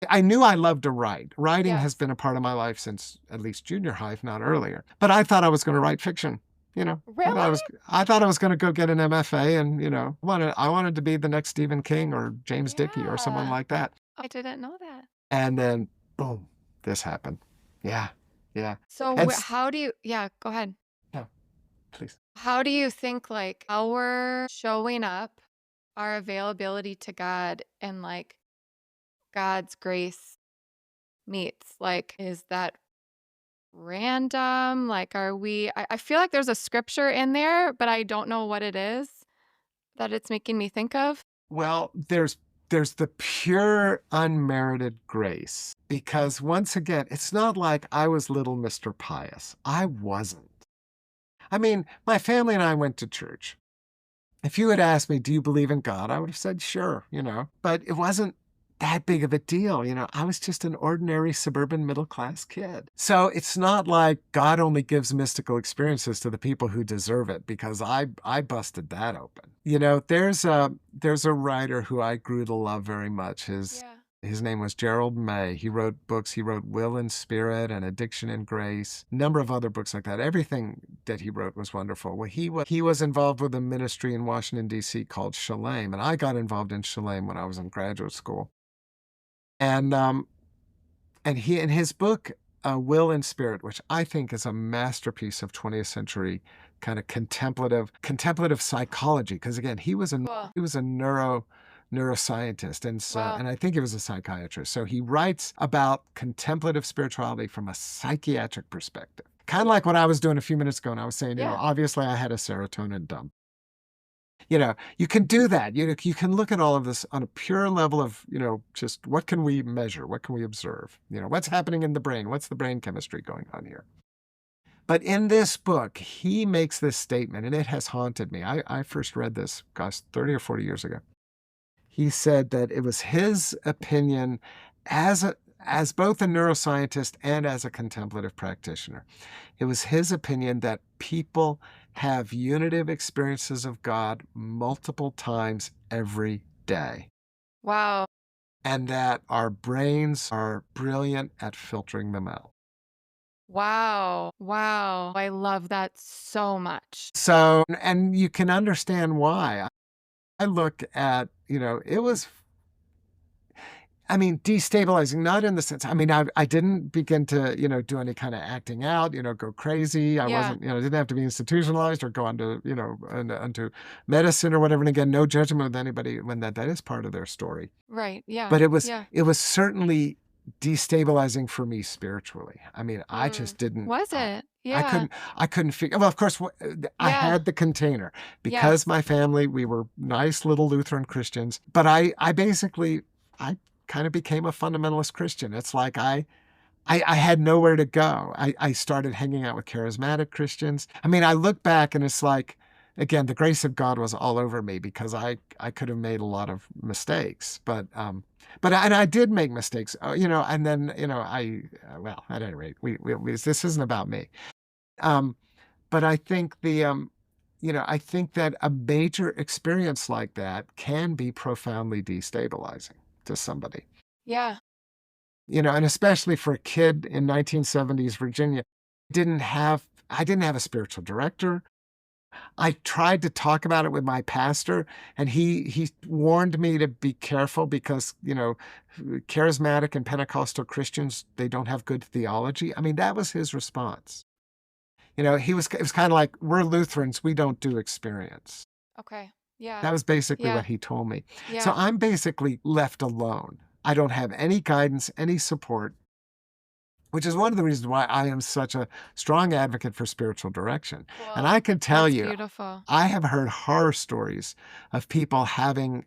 I knew I loved to write. Writing has Yes. been a part of my life since at least junior high, if not earlier. But I thought I was going to write fiction. Really? I thought I was going to go get an MFA and, I wanted to be the next Stephen King or James Dickey or someone Yeah. like that. I didn't know that. And then boom, this happened. Yeah. Yeah. So, And how do you, yeah, go ahead. no, please. How do you think like our showing up, our availability to God and like God's grace meets? Like, is that random? Like, I feel like there's a scripture in there, but I don't know what it is that it's making me think of. Well, there's the pure unmerited grace because once again, it's not like I was little Mr. Pious. I wasn't. I mean, my family and I went to church. If you had asked me, do you believe in God? I would have said, sure, but it wasn't that big of a deal. I was just an ordinary suburban middle class kid. So it's not like God only gives mystical experiences to the people who deserve it because I busted that open. There's a writer who I grew to love very much. Yeah. His name was Gerald May. He wrote books. He wrote Will and Spirit and Addiction and Grace, a number of other books like that. Everything that he wrote was wonderful. Well, he was involved with a ministry in Washington, D.C. called Shalem, and I got involved in Shalem when I was in graduate school. And he in his book Will and Spirit, which I think is a masterpiece of 20th century kind of contemplative psychology, because again Cool. he was a neuroscientist, Wow. and I think he was a psychiatrist. So he writes about contemplative spirituality from a psychiatric perspective, kind of like what I was doing a few minutes ago, and I was saying, Yeah. obviously I had a serotonin dump. You can do that. You can look at all of this on a pure level of, just what can we measure? What can we observe? What's happening in the brain? What's the brain chemistry going on here? But in this book, he makes this statement, and it has haunted me. I first read this, gosh, 30 or 40 years ago. He said that it was his opinion as both a neuroscientist and as a contemplative practitioner. It was his opinion that people have unitive experiences of God multiple times every day, Wow. and that our brains are brilliant at filtering them out. Wow. Wow. I love that so much. So, and you can understand why. I look at, it was, I mean, destabilizing, not in the sense, I mean, I didn't begin to, do any kind of acting out, go crazy. I Yeah. wasn't, didn't have to be institutionalized or go on to, onto medicine or whatever. And again, no judgment with anybody when that is part of their story. Right. Yeah. But Yeah. it was certainly destabilizing for me spiritually. I mean, I Mm. just didn't, Was it? Yeah. I couldn't figure, well, of course, I Yeah. had the container because Yes. my family, we were nice little Lutheran Christians, but I kind of became a fundamentalist Christian. It's like I had nowhere to go. I started hanging out with charismatic Christians. I mean, I look back and it's like, again, the grace of God was all over me because I could have made a lot of mistakes, and I did make mistakes, and then, well, at any rate, this isn't about me. Um, but I think I think that a major experience like that can be profoundly destabilizing to somebody. Yeah. And especially for a kid in 1970s Virginia, I didn't have a spiritual director. I tried to talk about it with my pastor, and he warned me to be careful because, charismatic and Pentecostal Christians, they don't have good theology. I mean, that was his response. It was kind of like, we're Lutherans, we don't do experience. Okay. Yeah. That was basically Yeah. what he told me. So Yeah. I'm basically left alone. I don't have any guidance, any support. which is one of the reasons why I am such a strong advocate for spiritual direction. And Cool. I can tell That's you, beautiful. I have heard horror stories of people having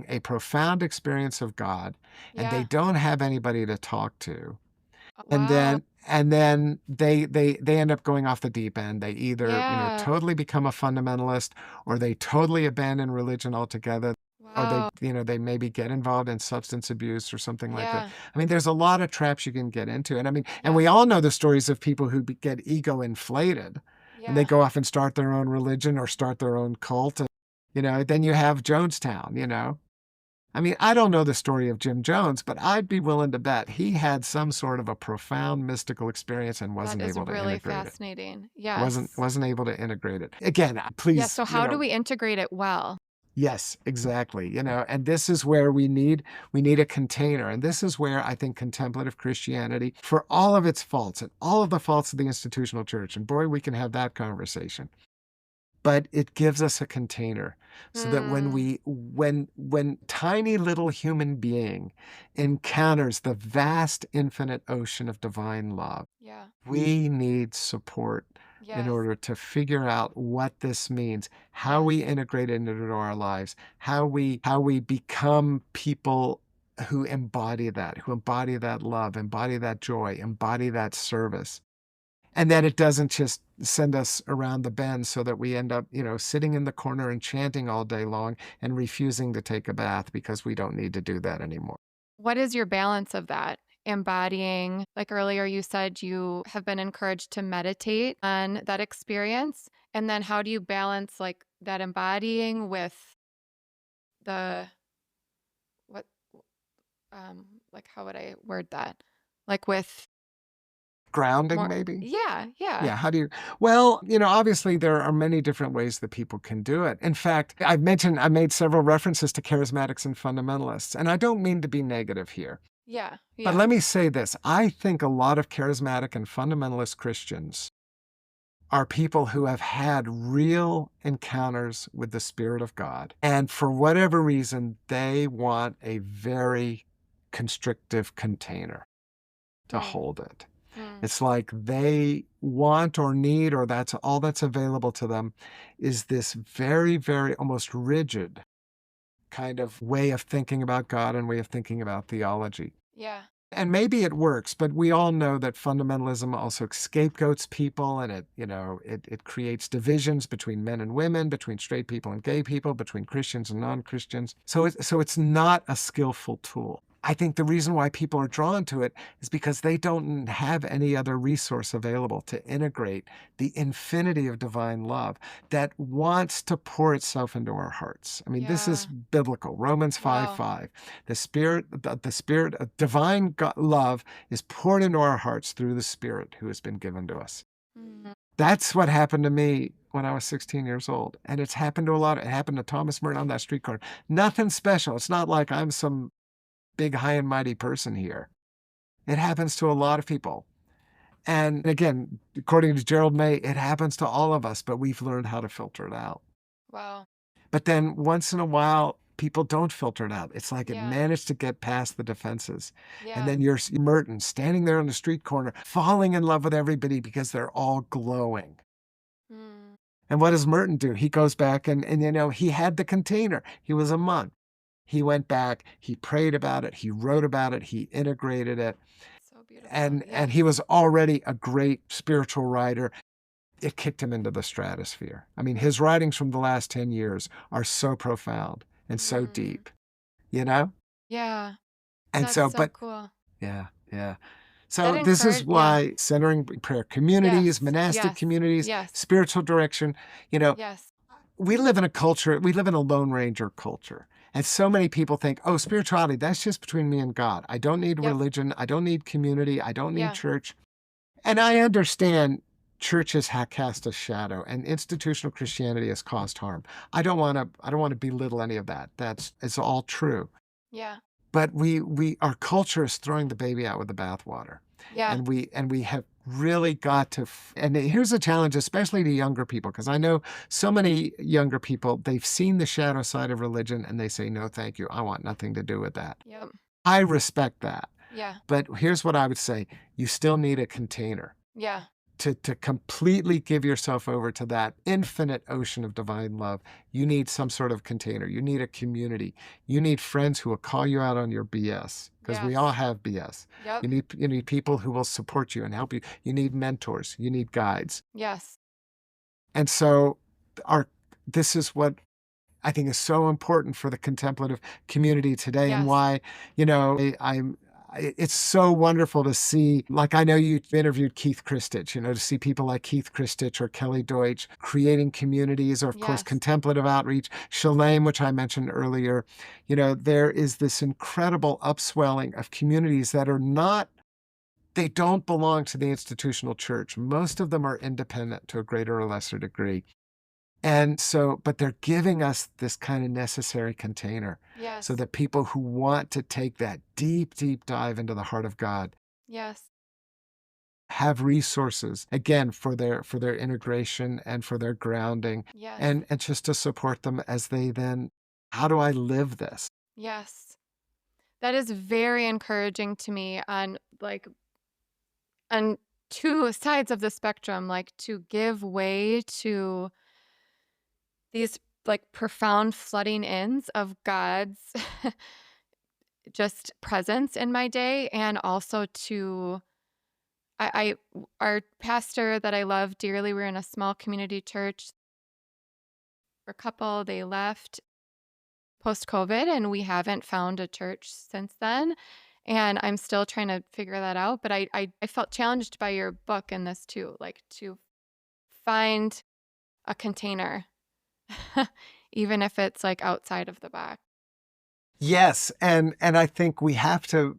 a profound experience of God, and they Yeah. don't have anybody to talk to. And Wow. then they end up going off the deep end. They either, Yeah. totally become a fundamentalist, or they totally abandon religion altogether, or Wow. they maybe get involved in substance abuse or something like that. Yeah. I mean, there's a lot of traps you can get into. And I mean, and we Yes. all know the stories of people who get ego inflated, and they Yeah. go off and start their own religion or start their own cult. And, then you have Jonestown. I mean, I don't know the story of Jim Jones, but I'd be willing to bet he had some sort of a profound mystical experience and That wasn't is able to really integrate it. fascinating. Wasn't Yes. wasn't able to integrate it. Again, Yeah. please, So how do we integrate it well? yes, exactly. And this is where we need a container. And this is where I think contemplative Christianity, for all of its faults and all of the faults of the institutional church, and boy, we can have that conversation, but it gives us a container so that when Hmm. tiny little human being encounters the vast infinite ocean of divine love, Yeah. we need support in Yes. order to figure out what this means, how Yes. we integrate it into our lives, how we become people who embody that love, embody that joy, embody that service. And then it doesn't just send us around the bend so that we end up, sitting in the corner and chanting all day long and refusing to take a bath because we don't need to do that anymore. What is your balance of that? Embodying, like earlier, you said you have been encouraged to meditate on that experience. And then how do you balance like that embodying with the, what, like how would I word that? Like with Grounding, more, maybe? yeah, yeah, Yeah. How do you? Well, obviously there are many different ways that people can do it. In fact, I made several references to charismatics and fundamentalists, and I don't mean to be negative here. yeah, But yeah, let me say this. I think a lot of charismatic and fundamentalist Christians are people who have had real encounters with the Spirit of God. And for whatever reason, they want a very constrictive container to mm, hold it. mm, It's like they want or need, or that's all that's available to them, is this very, very almost rigid kind of way of thinking about God and way of thinking about theology. yeah, And maybe it works, but we all know that fundamentalism also scapegoats people, and it creates divisions between men and women, between straight people and gay people, between Christians and non-Christians. So it's not a skillful tool. I think the reason why people are drawn to it is because they don't have any other resource available to integrate the infinity of divine love that wants to pour itself into our hearts. I mean, this is yeah. biblical. Romans 5 Wow. 5. The spirit of divine love is poured into our hearts through the Spirit who has been given to us. Mm, That's what happened to me when I was 16 years old. And it's happened to it happened to Thomas Merton on that street corner. Nothing special. It's not like I'm some big, high and mighty person here. It happens to a lot of people. And again, according to Gerald May, it happens to all of us, but we've learned how to filter it out. wow. But then once in a while, people don't filter it out. It's like it Yeah, managed to get past the defenses. And yeah. then you're Merton standing there on the street corner, falling in love with everybody because they're all glowing. Mm, And what does Merton do? He goes back and he had the container. He was a monk. He went back, he prayed about it, he wrote about it, he integrated it. so beautiful. And he Yes. was already a great spiritual writer. It kicked him into the stratosphere. I mean, his writings from the last 10 years are so profound and so Mm, deep, you know? yeah. And That's so, so but cool. yeah, yeah. That So this is encourage yeah. why centering prayer communities, Yes. monastic Yes. communities, Yes. spiritual direction, you know, Yes. we live in a Lone Ranger culture. And so many people think, oh, spirituality, that's just between me and God. I don't need Yep. religion. I don't need community. I don't need Yeah. church. And I understand churches have cast a shadow and institutional Christianity has caused harm. I don't want to belittle any of that. It's all true. Yeah. But our culture is throwing the baby out with the bathwater. Yeah. And we have really got to, and here's a challenge, especially to younger people, because I know so many younger people, they've seen the shadow side of religion and they say, no, thank you. I want nothing to do with that. Yep. I respect that. Yeah. But here's what I would say. You still need a container Yeah. to completely give yourself over to that infinite ocean of divine love. You need some sort of container. You need a community. You need friends who will call you out on your BS, because we all Yes. have BS. Yep. You need people who will support you and help you. You need mentors. You need guides. Yes. And so our this is what I think is so important for the contemplative community today, and Yes. why, it's so wonderful to see, like, I know you interviewed Keith Christich, to see people like Keith Christich or Kelly Deutsch creating communities, or of course, Yes. contemplative outreach, Shalem, which I mentioned earlier. There is this incredible upswelling of communities that are not, they don't belong to the institutional church. Most of them are independent to a greater or lesser degree. And so, but they're giving us this kind of necessary container so Yes. that people who want to take that deep, deep dive into the heart of God Yes. have resources, again, for their integration and for their grounding, Yes. and just to support them as they then, how do I live this? Yes. That is very encouraging to me on two sides of the spectrum, like to give way to these like profound flooding ins of God's just presence in my day, and also to our pastor that I love dearly, we're in a small community church. For a couple, they left post COVID, and we haven't found a church since then. And I'm still trying to figure that out. But I felt challenged by your book in this too, like to find a container, even if it's like outside of the box. Yes, and I think we have to,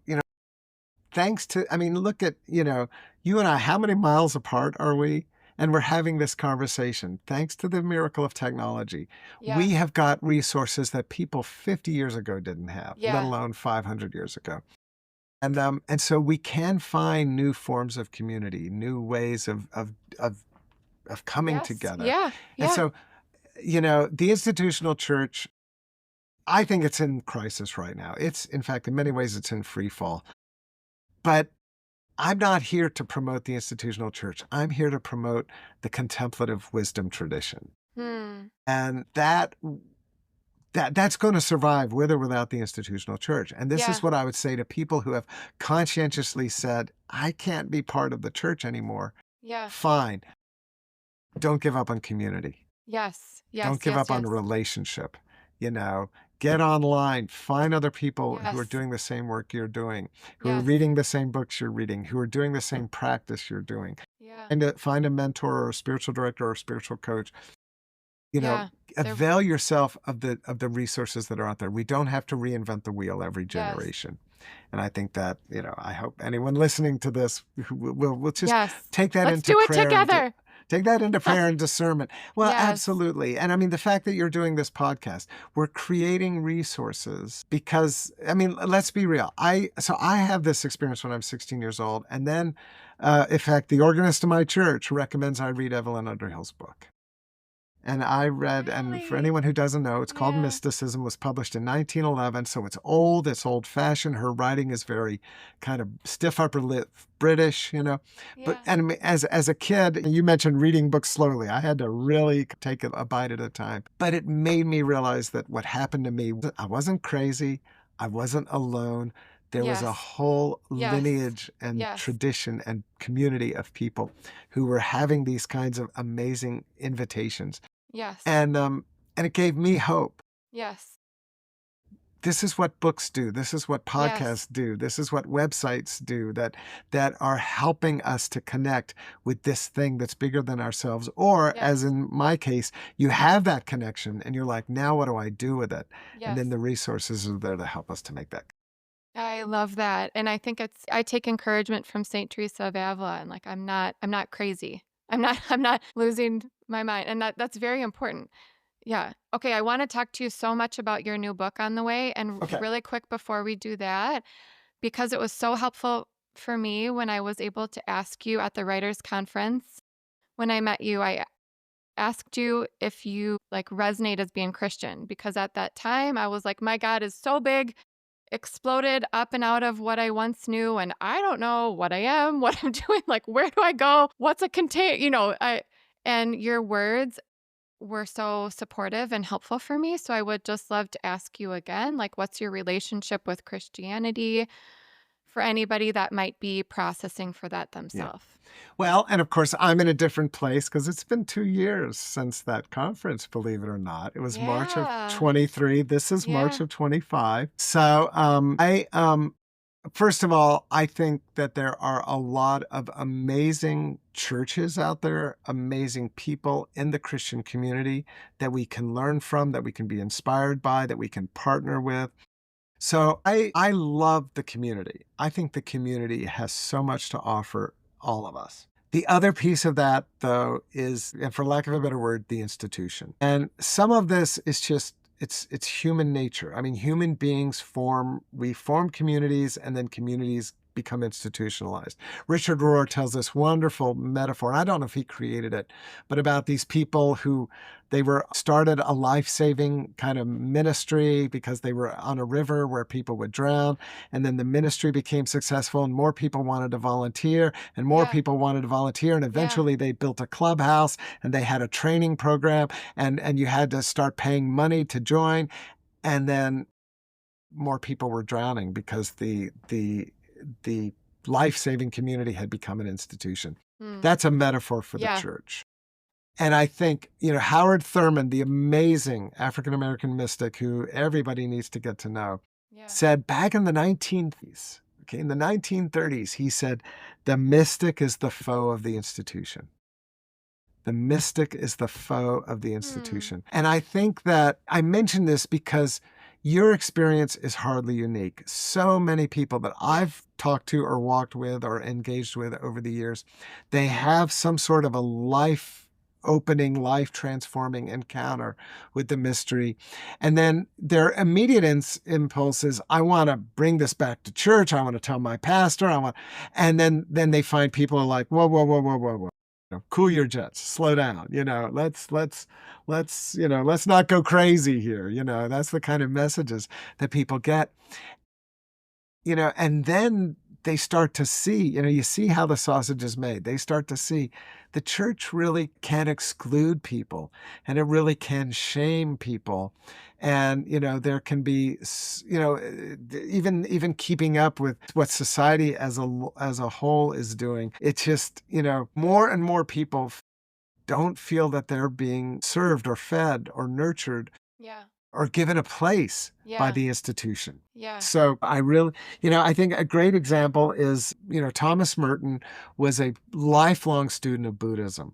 thanks to, I mean, look at, you and I, how many miles apart are we? And we're having this conversation. Thanks to the miracle of technology, Yeah. we have got resources that people 50 years ago didn't have, let Yeah. alone 500 years ago. And so we can find new forms of community, new ways of coming Yes. together. Yeah. And Yeah. so, the institutional church, I think it's in crisis right now. It's, in fact, in many ways, it's in free fall. But I'm not here to promote the institutional church. I'm here to promote the contemplative wisdom tradition. Hmm. And that's going to survive with or without the institutional church. And this is Yeah. what I would say to people who have conscientiously said, I can't be part of the church anymore. Yeah. Fine. Don't give up on community. Yes. Don't Yes. give Yes. up on Yes. relationship. You know, get online, find other people who are Yes. doing the same work you're doing, who are Yes. reading the same books you're reading, who are doing the same practice you're doing. Yeah. And to find a mentor or a spiritual director or a spiritual coach, you know, Yeah. There. avail yourself of the resources that are out there. We don't have to reinvent the wheel every Yes. generation. And I think that, I hope anyone listening to this will just Yes. take that Let's into do it prayer and together. take that into prayer and discernment. Well, Yes. absolutely. And I mean, the fact that you're doing this podcast, we're creating resources because, I mean, let's be real. I have this experience when I'm 16 years old. And then, in fact, the organist of my church recommends I read Evelyn Underhill's book. And I read, and for Really? anyone who doesn't know, it's called Yeah. Mysticism, was published in 1911. So it's old fashioned. Her writing is very kind of stiff upper lip British. But, Yeah. and as a kid, you mentioned reading books slowly. I had to really take a bite at a time. But it made me realize that what happened to me, I wasn't crazy. I wasn't alone. There was a Yes. whole Yes. lineage and Yes. tradition and community of people who were having these kinds of amazing invitations. Yes. And it gave me hope. Yes. This is what books do. This is what Yes. podcasts do. This is what websites do that are helping us to connect with this thing that's bigger than ourselves. Or, as Yes. in my case, you have that connection and you're like, now what do I do with it? And then Yes. the resources are there to help us to make that. I love that. And I think I take encouragement from Saint Teresa of Avila, and like I'm not crazy. I'm not losing my mind. And that's very important. Yeah. Okay, I want to talk to you so much about your new book on the way. And Okay. really quick before we do that, because it was so helpful for me when I was able to ask you at the writers conference when I met you, I asked you if you like resonate as being Christian, because at that time I was like, my God is so big. exploded up and out of what I once knew, and I don't know what I am, what I'm doing, like, where do I go? What's a contain I and your words were so supportive and helpful for me, so I would just love to ask you again, like, what's your relationship with Christianity for anybody that might be processing for that Yeah. themselves? Well, and of course, I'm in a different place because it's been 2 years since that conference, believe it or not. It was March of Yeah. 23. This is March Yeah. of 25. So, first of all, I think that there are a lot of amazing churches out there, amazing people in the Christian community that we can learn from, that we can be inspired by, that we can partner with. So I love the community. I think the community has so much to offer all of us. The other piece of that, though, is, and for lack of a better word, the institution. And some of this is just it's human nature. I mean, human beings we form communities, and then communities become institutionalized. Richard Rohr tells this wonderful metaphor. I don't know if he created it, but about these people who they were started a life-saving kind of ministry because they were on a river where people would drown. And then the ministry became successful and more people wanted to volunteer and more Yeah. people wanted to volunteer. And Yeah. eventually they built a clubhouse and they had a training program and you had to start paying money to join. And then more people were drowning because the life-saving community had become an institution. Mm. That's a metaphor for the Yeah. church. And I think, Howard Thurman, the amazing African American mystic who everybody needs to get to know, Yeah. said back in the 1930s, okay, in the 1930s, he said, the mystic is the foe of the institution. The mystic is the foe of the Hmm. institution. And I think that I mention this because your experience is hardly unique. So many people that I've Yes. talked to or walked with or engaged with over the years, they have some sort of a life opening, life transforming encounter with the mystery. And then their immediate impulse is, I want to bring this back to church. I want to tell my pastor. And then they find people are like, whoa, whoa, whoa, whoa, whoa, whoa. Cool your jets, slow down, let's not go crazy here. That's the kind of messages that people get, and then they start to see, you see how the sausage is made. They start to see the church really can exclude people and it really can shame people. And, there can be, even keeping up with what society as a whole is doing. It's just, more and more people don't feel that they're being served or fed or nurtured Yeah. or given a place by Yeah. the institution. Yeah. So I really, I think a great example is, Thomas Merton was a lifelong student of Buddhism.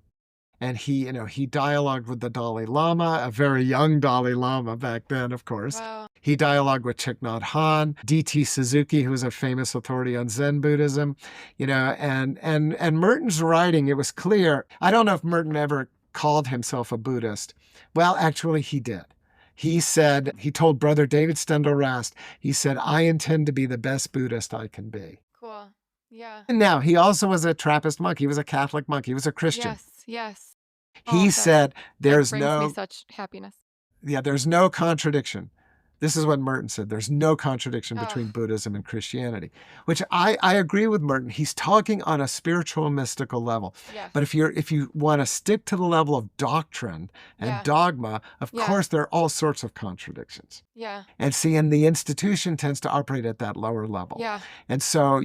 And he dialogued with the Dalai Lama, a very young Dalai Lama back then, of course. Wow. He dialogued with Thich Nhat Hanh, D.T. Suzuki, who was a famous authority on Zen Buddhism, and Merton's writing, it was clear. I don't know if Merton ever called himself a Buddhist. Well, actually, he did. He told Brother David Stendal Rast, he said, I intend to be the best Buddhist I can be. Cool. Yeah. And now, he also was a Trappist monk. He was a Catholic monk. He was a Christian. Yes. Yes. He Oh, that said, like there's brings me no, such happiness. yeah, there's no contradiction. This is what Merton said. There's no contradiction Oh, between Buddhism and Christianity, which I agree with Merton. He's talking on a spiritual, mystical level. yes. But if you want to stick to the level of doctrine and Yeah. dogma, of Yeah. course, there are all sorts of contradictions. Yeah. And see, and the institution tends to operate at that lower level. Yeah. And so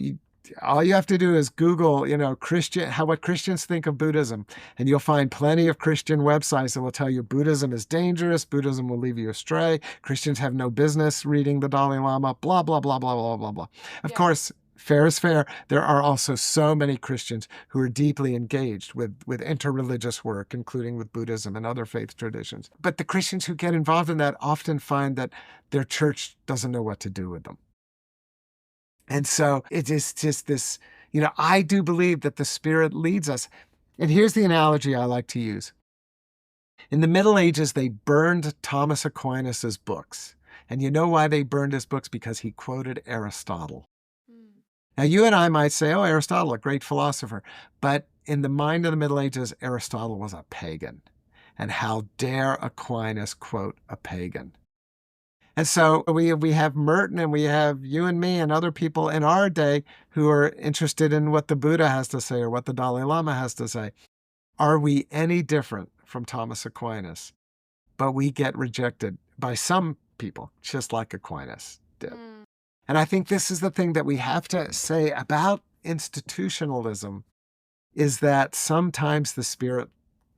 all you have to do is Google, what Christians think of Buddhism, and you'll find plenty of Christian websites that will tell you Buddhism is dangerous, Buddhism will lead you astray, Christians have no business reading the Dalai Lama, blah, blah, blah, blah, blah, blah, blah. Of Yeah. course, fair is fair. There are also so many Christians who are deeply engaged with interreligious work, including with Buddhism and other faith traditions. But the Christians who get involved in that often find that their church doesn't know what to do with them. And so it is just this, I do believe that the Spirit leads us. And here's the analogy I like to use. In the Middle Ages, they burned Thomas Aquinas's books. And you know why they burned his books? Because he quoted Aristotle. Mm. Now, you and I might say, oh, Aristotle, a great philosopher. But in the mind of the Middle Ages, Aristotle was a pagan. And how dare Aquinas quote a pagan? And so we have Merton and we have you and me and other people in our day who are interested in what the Buddha has to say or what the Dalai Lama has to say. Are we any different from Thomas Aquinas? But we get rejected by some people, just like Aquinas did. Mm. And I think this is the thing that we have to say about institutionalism is that sometimes the spirit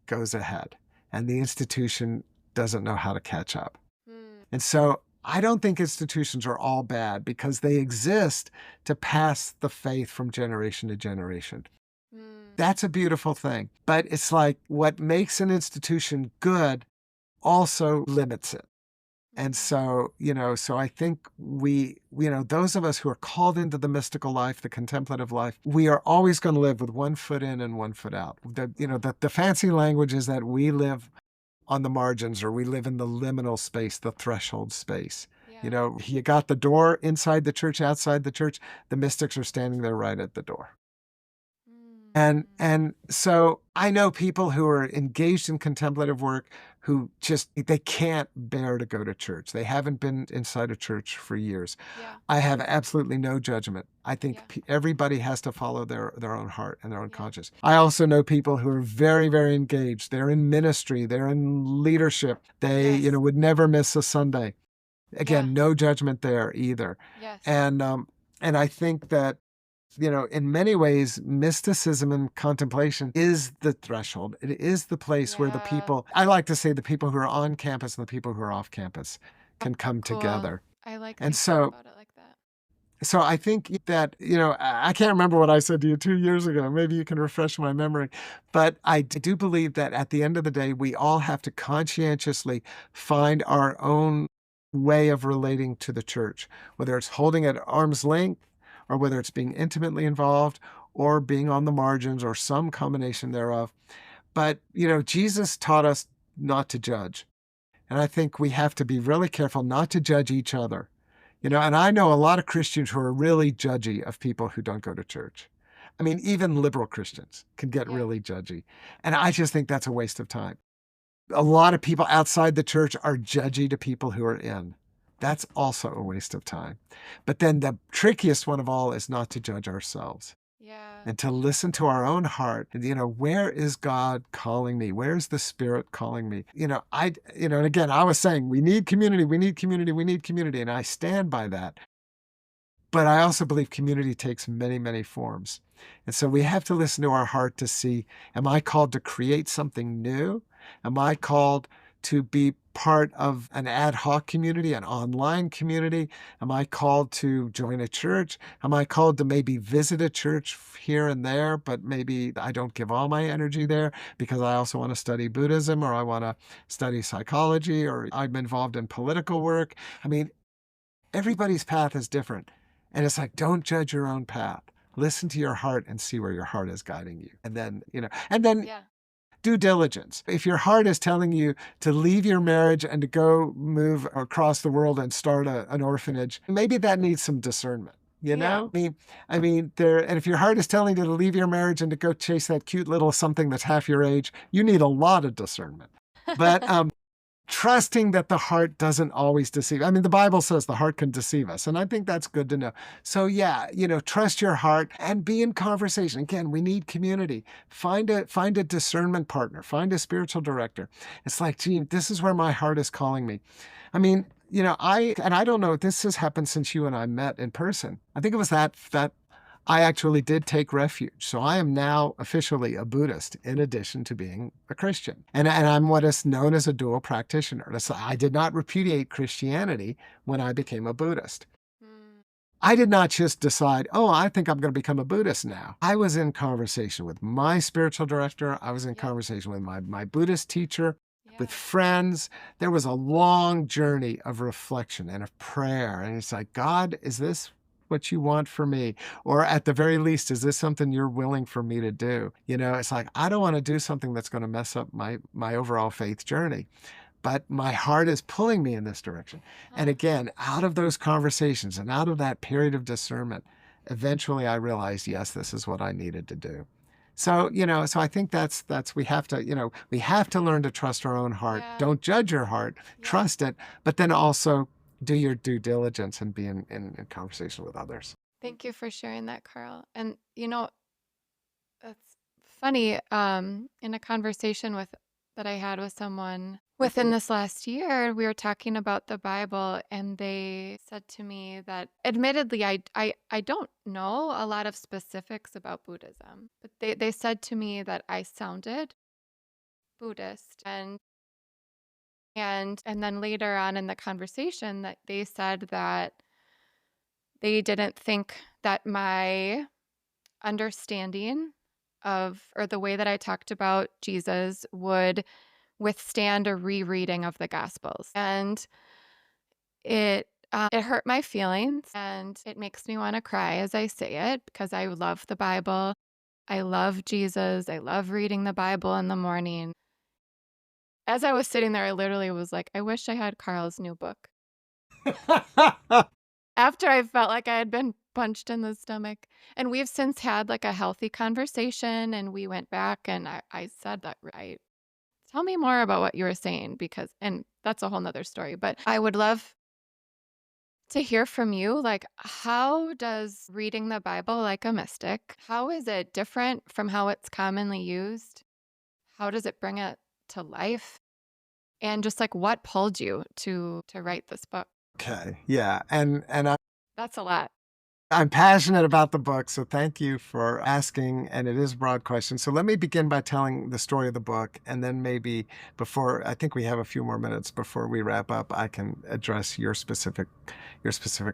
goes ahead and the institution doesn't know how to catch up. Mm. And so I don't think institutions are all bad because they exist to pass the faith from generation to generation. Mm. That's a beautiful thing. But it's like what makes an institution good also limits it. And so, so I think those of us who are called into the mystical life, the contemplative life, we are always going to live with one foot in and one foot out. The fancy language is that we live on the margins or we live in the liminal space, the threshold space. Yeah. You got the door inside the church, outside the church. The mystics are standing there right at the door. And so I know people who are engaged in contemplative work who they can't bear to go to church. They haven't been inside a church for years. Yeah. I have absolutely no judgment. I think Yeah. everybody has to follow their own heart and their own Yeah. conscience. I also know people who are very, very engaged. They're in ministry. They're in leadership. They, Yes. would never miss a Sunday. Again, Yeah. no judgment there either. Yes. And I think that in many ways, mysticism and contemplation is the threshold. It is the place where the Yeah. people, I like to say the people who are on campus and the people who are off campus can come Cool. together. I like And thinking so, about it like that. so I think that, I can't remember what I said to you 2 years ago. Maybe you can refresh my memory. But I do believe that at the end of the day, we all have to conscientiously find our own way of relating to the church, whether it's holding at arm's length, or whether it's being intimately involved or being on the margins or some combination thereof. But, Jesus taught us not to judge. And I think we have to be really careful not to judge each other. And I know a lot of Christians who are really judgy of people who don't go to church. I mean, even liberal Christians can get really judgy. And I just think that's a waste of time. A lot of people outside the church are judgy to people who are in. That's also a waste of time. But then the trickiest one of all is not to judge ourselves. Yeah. And to listen to our own heart. Where is God calling me? Where's the Spirit calling me? And again, I was saying, we need community, we need community, we need community. And I stand by that. But I also believe community takes many, many forms. And so we have to listen to our heart to see, am I called to create something new? Am I called to be part of an ad hoc community, an online community? Am I called to join a church? Am I called to maybe visit a church here and there, but maybe I don't give all my energy there because I also want to study Buddhism or I want to study psychology or I'm involved in political work? I mean, everybody's path is different. And it's like, don't judge your own path. Listen to your heart and see where your heart is guiding you. And then, Yeah. due diligence. If your heart is telling you to leave your marriage and to go move across the world and start an orphanage, maybe that needs some discernment. Yeah. And if your heart is telling you to leave your marriage and to go chase that cute little something that's half your age, you need a lot of discernment. But trusting that the heart doesn't always deceive. I mean, the Bible says the heart can deceive us, and I think that's good to know. So yeah, trust your heart and be in conversation. Again, we need community. Find a discernment partner. Find a spiritual director. It's like, gee, this is where my heart is calling me. I mean, I don't know, this has happened since you and I met in person. I think it was that I actually did take refuge. So I am now officially a Buddhist in addition to being a Christian. And I'm what is known as a dual practitioner. I did not repudiate Christianity when I became a Buddhist. I did not just decide, I think I'm going to become a Buddhist now. I was in conversation with my spiritual director. I was in conversation with my Buddhist teacher, with friends. There was a long journey of reflection and of prayer. And it's like, God, is this what you want for me? Or at the very least, is this something you're willing for me to do? It's like, I don't want to do something that's going to mess up my overall faith journey. But my heart is pulling me in this direction. And again, out of those conversations and out of that period of discernment, eventually I realized, yes, this is what I needed to do. So, so I think that's we have to learn to trust our own heart. Yeah. Don't judge your heart, trust it, but then also do your due diligence and be in conversation with others. Thank you for sharing that, Carl. And it's funny, in a conversation that I had with someone within this last year, we were talking about the Bible, and they said to me that admittedly I don't know a lot of specifics about Buddhism, but they said to me that I sounded Buddhist, and then later on in the conversation that they said that they didn't think that my understanding of, or the way that I talked about Jesus would withstand a rereading of the Gospels. And it hurt my feelings, and it makes me want to cry as I say it, because I love the Bible. I love Jesus. I love reading the Bible in the morning. As I was sitting there, I literally was like, I wish I had Carl's new book. After I felt like I had been punched in the stomach. And we've since had like a healthy conversation, and we went back, and I said that, right. Tell me more about what you were saying, and that's a whole nother story, but I would love to hear from you. Like, how does reading the Bible like a mystic, how is it different from how it's commonly used? How does it bring it to life? And just like, what pulled you to write this book? Okay. Yeah. And That's a lot. I'm passionate about the book, so thank you for asking. And it is a broad question. So let me begin by telling the story of the book. And then maybe before, I think we have a few more minutes before we wrap up, I can address your specific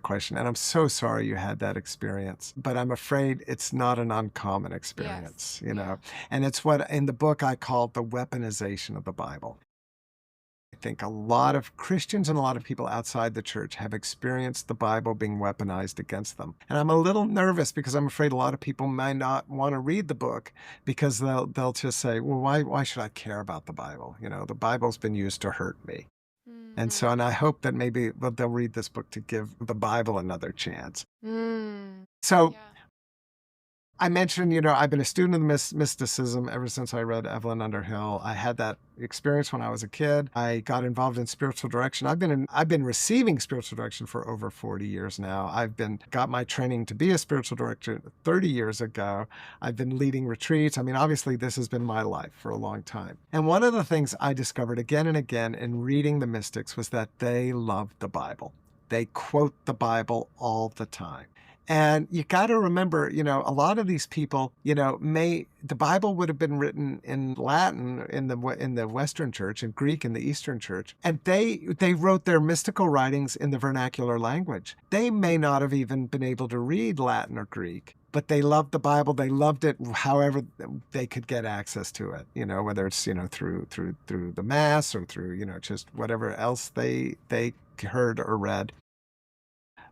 question. And I'm so sorry you had that experience, but I'm afraid it's not an uncommon experience, Yes. Yeah. and it's what in the book I call the weaponization of the Bible. I think a lot of Christians and a lot of people outside the church have experienced the Bible being weaponized against them. And I'm a little nervous because I'm afraid a lot of people might not want to read the book because they'll just say, well, why should I care about the Bible? The Bible's been used to hurt me. And I hope that maybe they'll read this book to give the Bible another chance. So Yeah. I mentioned, I've been a student of mysticism ever since I read Evelyn Underhill. I had that experience when I was a kid. I got involved in spiritual direction. I've been receiving spiritual direction for over 40 years now. Got my training to be a spiritual director 30 years ago. I've been leading retreats. I mean, obviously this has been my life for a long time. And one of the things I discovered again and again in reading the mystics was that they loved the Bible. They quote the Bible all the time. And you got to remember, a lot of these people, the Bible would have been written in Latin in the Western Church and Greek in the Eastern Church, and they wrote their mystical writings in the vernacular language. They may not have even been able to read Latin or Greek, but they loved the Bible. They loved it however they could get access to it, whether it's through the Mass or through just whatever else they heard or read.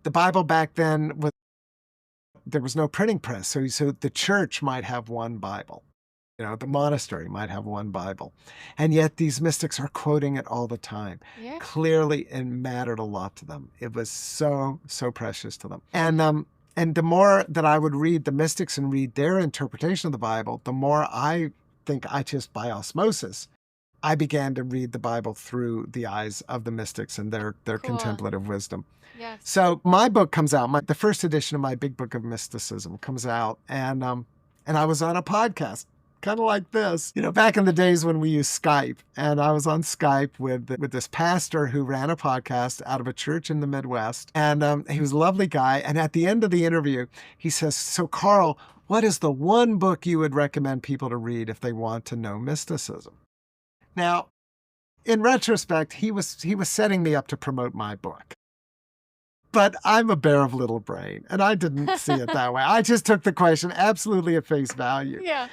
The Bible back then there was no printing press. So the church might have one Bible. The monastery might have one Bible. And yet these mystics are quoting it all the time. Yeah. Clearly, it mattered a lot to them. It was so, so precious to them. And the more that I would read the mystics and read their interpretation of the Bible, the more I think I just by osmosis, I began to read the Bible through the eyes of the mystics and their Cool. contemplative wisdom. Yes. So my book comes out, the first edition of my big book of mysticism comes out, and I was on a podcast, kind of like this, back in the days when we used Skype, and I was on Skype with this pastor who ran a podcast out of a church in the Midwest, and he was a lovely guy. And at the end of the interview, he says, "So Carl, what is the one book you would recommend people to read if they want to know mysticism?" Now, in retrospect, he was setting me up to promote my book. But I'm a bear of little brain, and I didn't see it that way. I just took the question absolutely at face value. Yeah.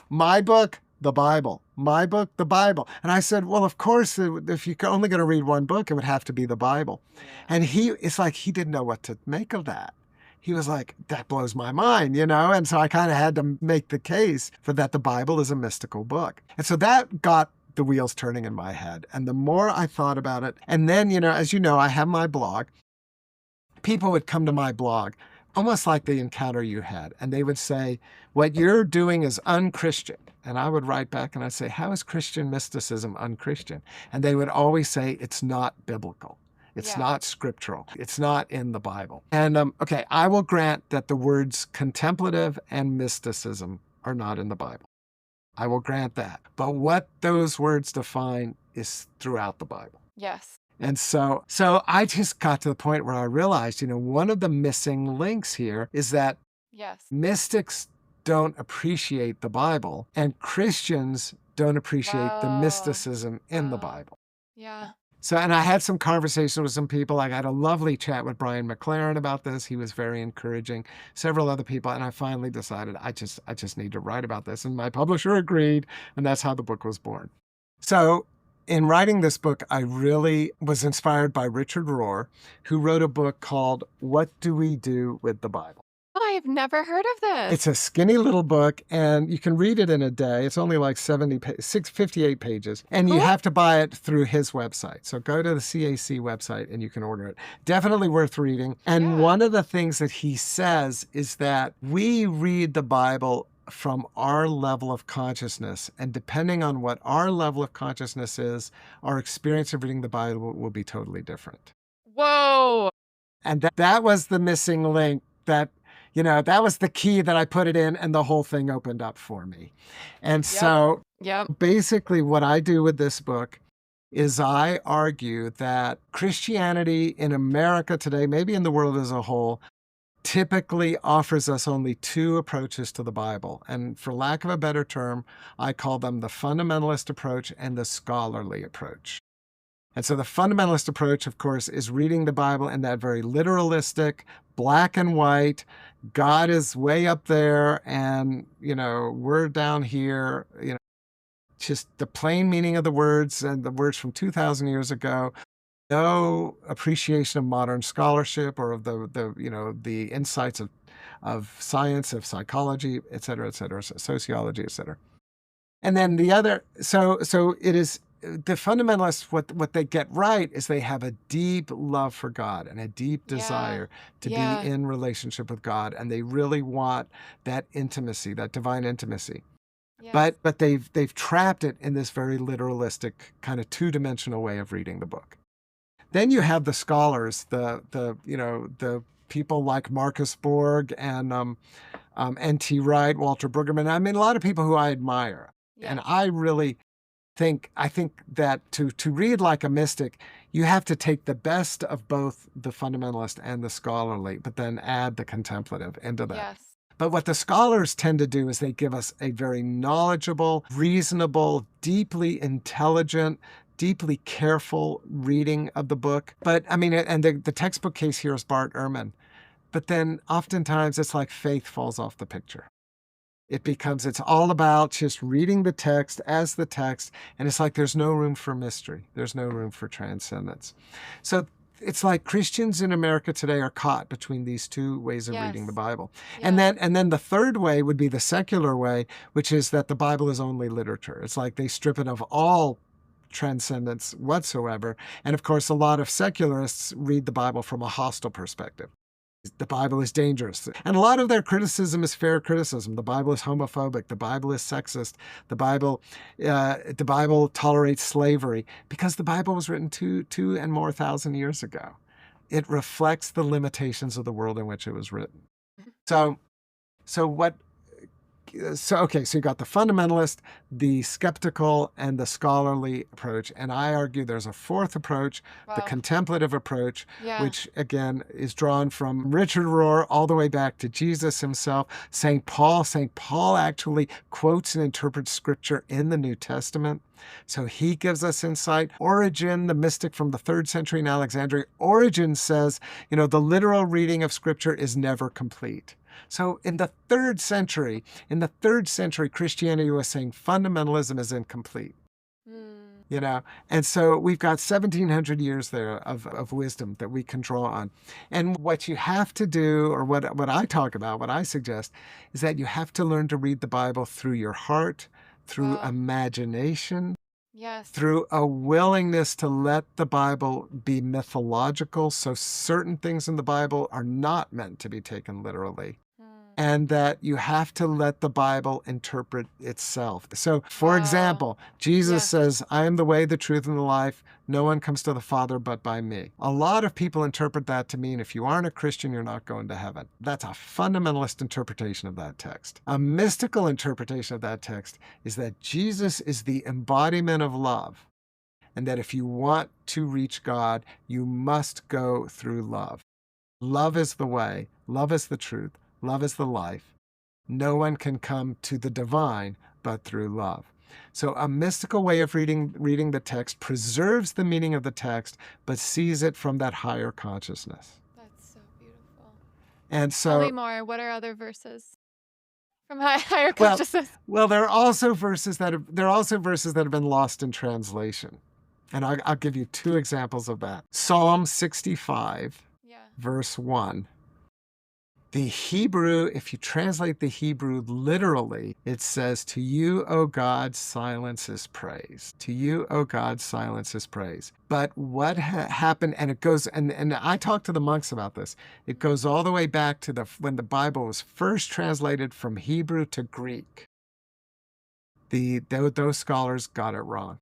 My book, the Bible. My book, the Bible. And I said, well, of course, if you're only going to read one book, it would have to be the Bible. Yeah. And it's like he didn't know what to make of that. He was like, that blows my mind, And so I kind of had to make the case for that the Bible is a mystical book. And so that got the wheels turning in my head. And the more I thought about it, and then, as you know, I have my blog. People would come to my blog almost like the encounter you had, and they would say, what you're doing is unchristian. And I would write back and I'd say, how is Christian mysticism unchristian? And they would always say, it's not biblical. It's Yeah. not scriptural. It's not in the Bible. And okay, I will grant that the words contemplative and mysticism are not in the Bible. I will grant that. But what those words define is throughout the Bible. Yes. And so I just got to the point where I realized, one of the missing links here is that Yes. mystics don't appreciate the Bible and Christians don't appreciate the Wow. mysticism in the Wow. Bible. Yeah. So, and I had some conversations with some people. I had a lovely chat with Brian McLaren about this. He was very encouraging. Several other people, and I finally decided I just need to write about this. And my publisher agreed, and that's how the book was born. So, in writing this book, I really was inspired by Richard Rohr, who wrote a book called "What Do We Do with the Bible?" Oh, I've never heard of this. It's a skinny little book, and you can read it in a day. It's only like 58 pages, and you Cool. have to buy it through his website. So go to the CAC website and you can order it. Definitely worth reading. And Yeah. one of the things that he says is that we read the Bible from our level of consciousness, and depending on what our level of consciousness is, our experience of reading the Bible will be totally different. Whoa. And that was the missing link that was the key that I put it in and the whole thing opened up for me. And Yep. so Yep. basically what I do with this book is I argue that Christianity in America today, maybe in the world as a whole, typically offers us only two approaches to the Bible. And for lack of a better term, I call them the fundamentalist approach and the scholarly approach. And so the fundamentalist approach, of course, is reading the Bible in that very literalistic, black and white, God is way up there and, we're down here, just the plain meaning of the words and the words from 2,000 years ago. No appreciation of modern scholarship or of the insights of science, of psychology, et cetera, sociology, et cetera. And then the other, so it is the fundamentalists, what they get right is they have a deep love for God and a deep Yeah. desire to be Yeah. in relationship with God. And they really want that intimacy, that divine intimacy. Yes. But they've trapped it in this very literalistic kind of two-dimensional way of reading the book. Then you have the scholars, the people like Marcus Borg and N.T. Wright, Walter Brueggemann. I mean, a lot of people who I admire. And Yes. I think that to read like a mystic, you have to take the best of both the fundamentalist and the scholarly, but then add the contemplative into that. Yes. But what the scholars tend to do is they give us a very knowledgeable, reasonable, deeply intelligent, deeply careful reading of the book. But I mean, and the textbook case here is Bart Ehrman. But then oftentimes it's like faith falls off the picture. It's all about just reading the text as the text. And it's like there's no room for mystery. There's no room for transcendence. So it's like Christians in America today are caught between these two ways of reading the Yes. Bible. Yeah. And then the third way would be the secular way, which is that the Bible is only literature. It's like they strip it of all transcendence whatsoever. And of course, a lot of secularists read the Bible from a hostile perspective. The Bible is dangerous. And a lot of their criticism is fair criticism. The Bible is homophobic. The Bible is sexist. The Bible tolerates slavery because the Bible was written two and more thousand years ago. It reflects the limitations of the world in which it was written. So you got the fundamentalist, the skeptical, and the scholarly approach. And I argue there's a fourth approach, the Wow. contemplative approach, Yeah. which again is drawn from Richard Rohr all the way back to Jesus himself. St. Paul actually quotes and interprets scripture in the New Testament. So he gives us insight. Origen, the mystic from the 3rd century in Alexandria, Origen says, the literal reading of scripture is never complete. So in the 3rd century, Christianity was saying fundamentalism is incomplete. And so we've got 1,700 years there of wisdom that we can draw on. And what you have to do, or what I talk about, what I suggest, is that you have to learn to read the Bible through your heart, through Wow. imagination, Yes. through a willingness to let the Bible be mythological. So certain things in the Bible are not meant to be taken literally. and that you have to let the Bible interpret itself. So, for Wow. example, Jesus Yeah. says, I am the way, the truth, and the life. No one comes to the Father but by me. A lot of people interpret that to mean if you aren't a Christian, you're not going to heaven. That's a fundamentalist interpretation of that text. A mystical interpretation of that text is that Jesus is the embodiment of love, and that if you want to reach God, you must go through love. Love is the way, love is the truth, love is the life. No one can come to the divine but through love. So a mystical way of reading the text preserves the meaning of the text, but sees it from that higher consciousness. That's so beautiful. And Tell me so, more. What are other verses from higher well, consciousness? there are also verses that have been lost in translation. And I'll give you two examples of that. Psalm 65, Yeah. verse 1. The Hebrew, if you translate the Hebrew literally, it says, to you, O God, silence is praise. To you, O God, silence is praise. But what happened, and it goes, and I talked to the monks about this, it goes all the way back to when the Bible was first translated from Hebrew to Greek. Those scholars got it wrong.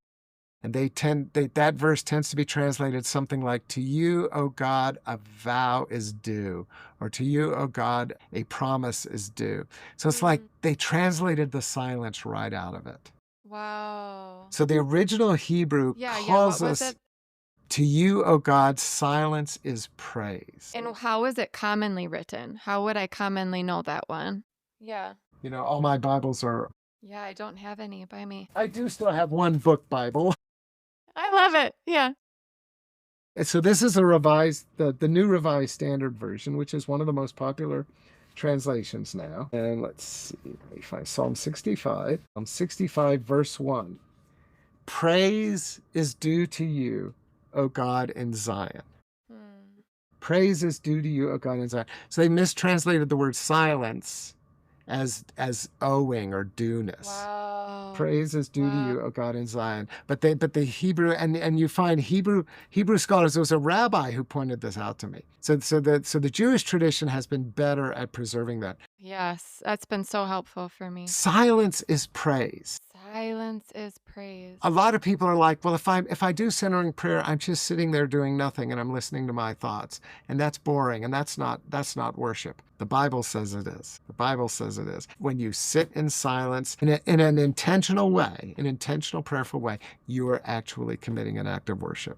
And that verse tends to be translated something like, to you, O God, a vow is due, or to you, O God, a promise is due. So it's like they translated the silence right out of it. Wow. So the original Hebrew Yeah, yeah. What calls was us, it? to you, O God, silence is praise. And how is it commonly written? How would I commonly know that one? Yeah. All my Bibles are, Yeah, I don't have any by me. I do still have one book Bible. I love it. Yeah. So this is the new Revised Standard Version, which is one of the most popular translations now. And let's see, let me find Psalm 65. Psalm 65, verse 1. Praise is due to you, O God, in Zion. Hmm. Praise is due to you, O God, in Zion. So they mistranslated the word silence as owing or dueness. Wow. Praise is due to Wow. you, O God, in Zion. But the Hebrew, and you find Hebrew scholars. There was a rabbi who pointed this out to me. So the Jewish tradition has been better at preserving that. Yes, that's been so helpful for me. Silence is praise. Silence is praise. A lot of people are like, well, if I do centering prayer, I'm just sitting there doing nothing and I'm listening to my thoughts, and that's boring, and that's not worship. The Bible says it is. The Bible says it is. When you sit in silence in an intentional way, an intentional prayerful way, you are actually committing an act of worship.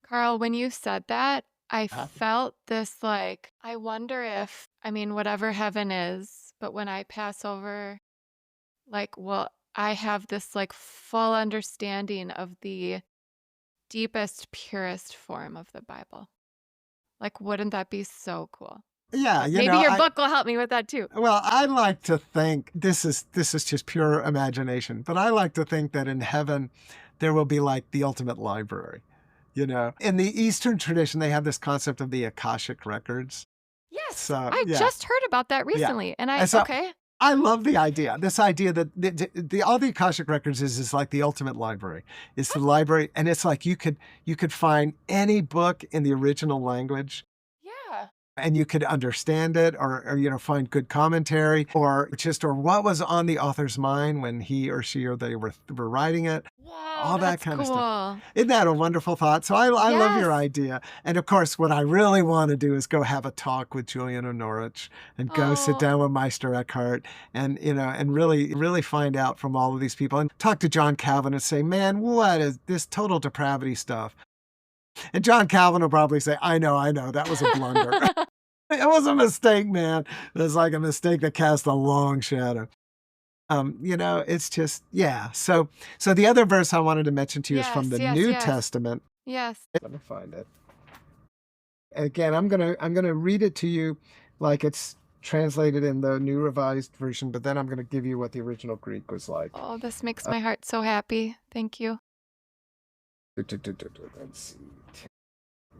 Carl, when you said that, I felt this I wonder if, whatever heaven is, but when I pass over, well, I have this full understanding of the deepest, purest form of the Bible. Wouldn't that be so cool? Yeah, Maybe your book will help me with that too. Well, I like to think this is just pure imagination, but I like to think that in heaven there will be like the ultimate library. In the Eastern tradition, they have this concept of the Akashic records. Yes, So I yeah, just heard about that yeah. recently, and And so okay. I love the idea. This idea that all the Akashic records is like the ultimate library. It's the library, and it's like you could find any book in the original language, Yeah. and you could understand it, or find good commentary, or what was on the author's mind when he or she or they were writing it. Wow, All that that's kind of cool. stuff. Isn't that a wonderful thought? So I love your Yes. idea. And of course, what I really want to do is go have a talk with Julian of Norwich, and go sit Oh. down with Meister Eckhart, and and really find out from all of these people, and talk to John Calvin and say, man, what is this total depravity stuff? And John Calvin will probably say, I know, that was a blunder. It was a mistake, man. It was like a mistake that cast a long shadow. It's just, yeah. So the other verse I wanted to mention to you is from the New Testament. Yes. Let me find it. Again, I'm gonna read it to you like it's translated in the New Revised Version, but then I'm gonna give you what the original Greek was like. Oh, this makes my heart so happy. Thank you. Let's see.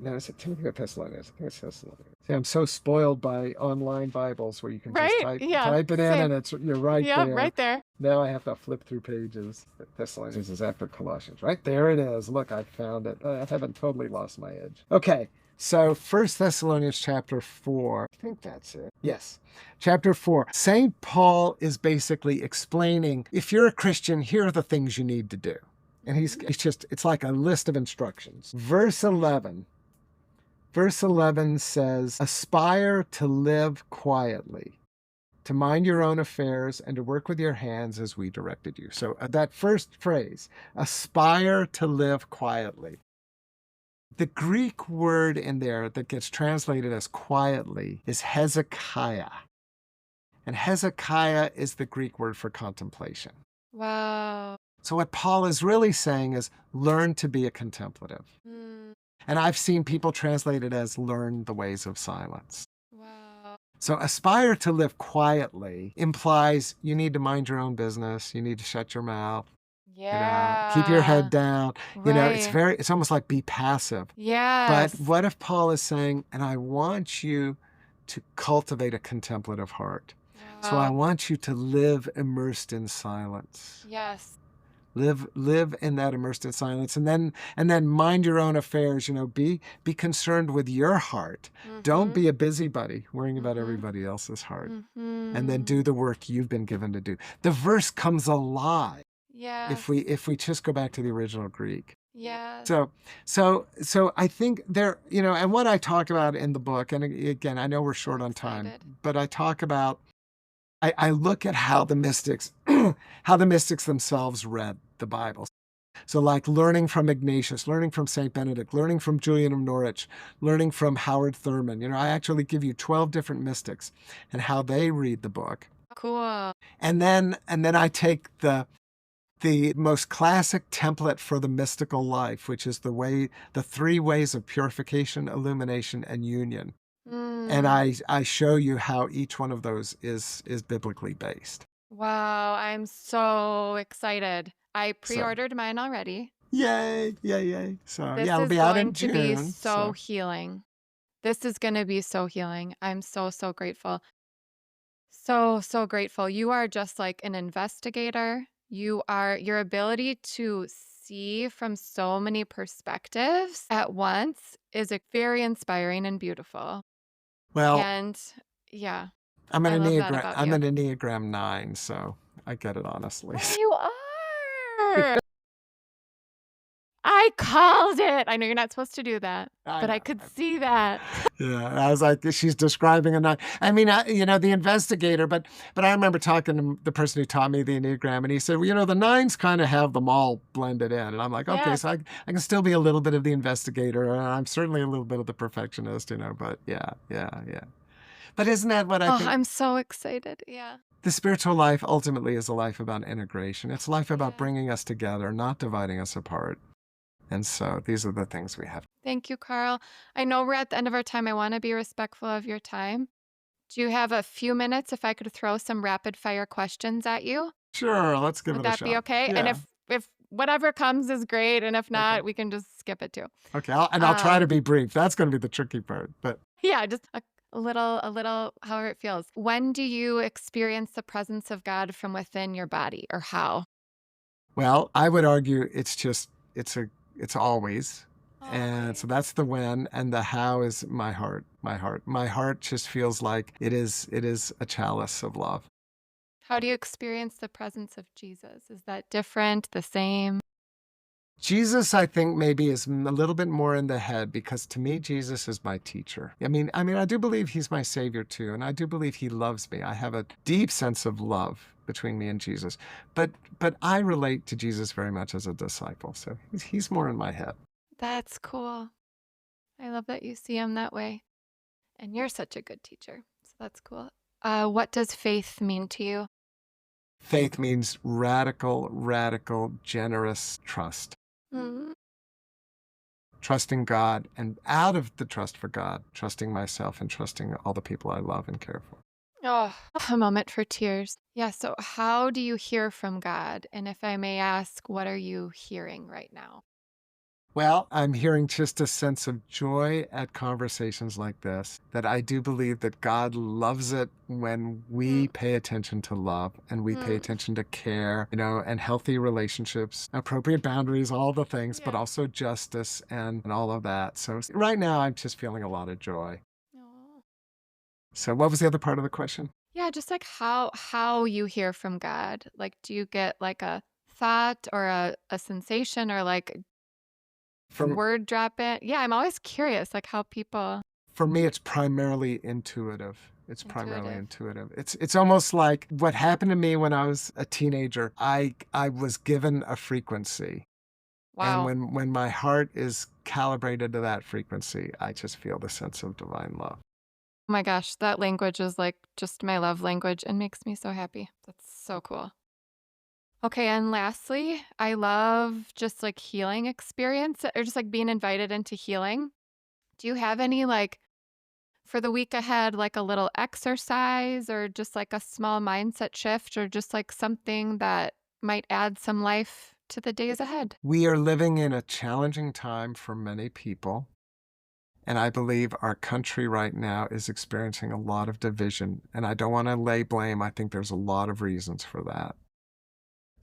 No, is it Timothy or Thessalonians? I think it's Thessalonians. See, I'm so spoiled by online Bibles where you can just type it in, and you're right there. Yeah, right there. Now I have to flip through pages. Thessalonians is after Colossians. Right there it is. Look, I found it. I haven't totally lost my edge. Okay, So First Thessalonians chapter 4, I think that's it. Yes. Chapter 4. St. Paul is basically explaining, if you're a Christian, here are the things you need to do. And it's like a list of instructions. Verse 11. Verse 11 says, aspire to live quietly, to mind your own affairs, and to work with your hands as we directed you. So that first phrase, aspire to live quietly. The Greek word in there that gets translated as quietly is Hezekiah. And Hezekiah is the Greek word for contemplation. Wow. So what Paul is really saying is learn to be a contemplative. Mm, And I've seen people translate it as learn the ways of silence. wow. So aspire to live quietly implies you need to mind your own business. You need to shut your mouth. Keep your head Yeah. down. Right. It's almost like be passive. But Yes. what if Paul is saying, and I want you to cultivate a contemplative heart. So I Wow. want you to live immersed in silence. Yes. Live in that immersed in silence, and then mind your own affairs. Be concerned with your heart. Don't Mm-hmm. be a busybody worrying about Mm-hmm. everybody else's heart. And then Mm-hmm. do the work you've been given to do. The verse comes alive if Yes. we just go back to the original Greek. Yes. So I think there, and what I talk about in the book, and again, I know we're So short on time, excited. but I look at how the mystics, how the mystics themselves read the Bible. So like learning from Ignatius, learning from St. Benedict, learning from Julian of Norwich, learning from Howard Thurman. I actually give you 12 different mystics and how they read the book. Cool. And then I take the most classic template for the mystical life, which is the three ways of purification, illumination, and union. And Mm. I show you how each one of those is biblically based. Wow. I'm so excited. I So pre-ordered mine already. yay, yay, yay. So yeah, This it'll is be out going in to be June. so So healing. This is going to be so healing. I'm so, so grateful. So, so grateful. You are just like an investigator. Your ability to see from so many perspectives at once is very inspiring and beautiful. well, And yeah, I'm an I love that Enneagram about I'm you. an Enneagram 9, so I get it honestly. Oh, you are. I called it. I know you're not supposed to do that, I but I know. could see that. Yeah, I was like, she's describing a nine. I mean, the investigator, but I remember talking to the person who taught me the Enneagram, and he said, well, the nines kind of have them all blended in, and I'm like, okay, Yes. so I can still be a little bit of the investigator, and I'm certainly a little bit of the perfectionist, but yeah, yeah, yeah. But isn't that what I Oh, think? I'm so excited. Yeah. The spiritual life ultimately is a life about integration. It's a life about Yeah. bringing us together, not dividing us apart. And so these are the things we have. Thank you, Carl. I know we're at the end of our time. I want to be respectful of your time. Do you have a few minutes if I could throw some rapid fire questions at you? Sure, let's give Would it a that be shot. okay? And Yeah. if whatever comes is great, and if Okay. not, we can just skip it too. Okay. I'll try to Um, be brief. That's going to be the tricky part. But yeah, just a little, however it feels. When do you experience the presence of God from within your body, or how? well, I would argue it's always. And Always. so that's the when, and the how is my heart. My heart just feels like it is a chalice of love. How do you experience the presence of Jesus? Is that different, the same? Jesus, I think maybe is a little bit more in the head because to me, Jesus is my teacher. I mean, I do believe he's my savior too, and I do believe he loves me. I have a deep sense of love between me and Jesus, but I relate to Jesus very much as a disciple. So he's more in my head. That's cool. I love that you see him that way. And you're such a good teacher. So that's cool. What does faith mean to you? Faith means radical, radical, generous trust. Mm. Trusting God, and out of the trust for God, trusting myself and trusting all the people I love and care for. Oh, a moment for tears. Yeah. So, how do you hear from God? And if I may ask, what are you hearing right now? Well, I'm hearing just a sense of joy at conversations like this, that I do believe that God loves it when we Mm, pay attention to love and we pay mm, attention to care, and healthy relationships, appropriate boundaries, all the things, but yeah. also justice and all of that. So right now, I'm just feeling a lot of joy. Aw. So what was the other part of the question? Yeah, just like how you hear from God. Like, do you get like a thought or a sensation or like From word drop it? Yeah, I'm always curious, like how people For me, it's primarily intuitive. It's primarily intuitive. intuitive. It's almost like what happened to me when I was a teenager. I was given a frequency, and Wow. when my heart is calibrated to that frequency, I just feel the sense of divine love. Oh my gosh, that language is like just my love language and makes me so happy. That's so cool. Okay, and lastly, I love just like healing experience or just like being invited into healing. Do you have any like for the week ahead, like a little exercise or just like a small mindset shift or just like something that might add some life to the days ahead? We are living in a challenging time for many people, and I believe our country right now is experiencing a lot of division, and I don't want to lay blame. I think there's a lot of reasons for that.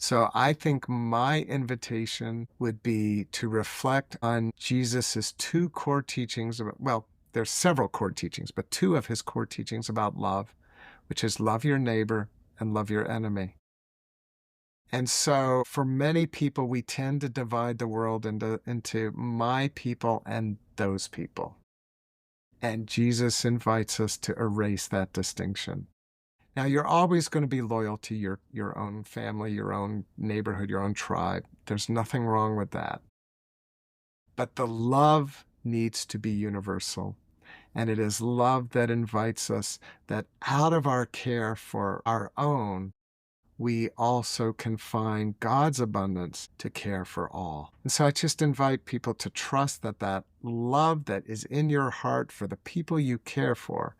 So I think my invitation would be to reflect on Jesus's two core teachings about, well, there's several core teachings, but two of his core teachings about love, which is love your neighbor and love your enemy. And so for many people, we tend to divide the world into my people and those people. And Jesus invites us to erase that distinction. Now, you're always going to be loyal to your own family, your own neighborhood, your own tribe. There's nothing wrong with that. But the love needs to be universal. And it is love that invites us that out of our care for our own, we also can find God's abundance to care for all. And so I just invite people to trust that that love that is in your heart for the people you care for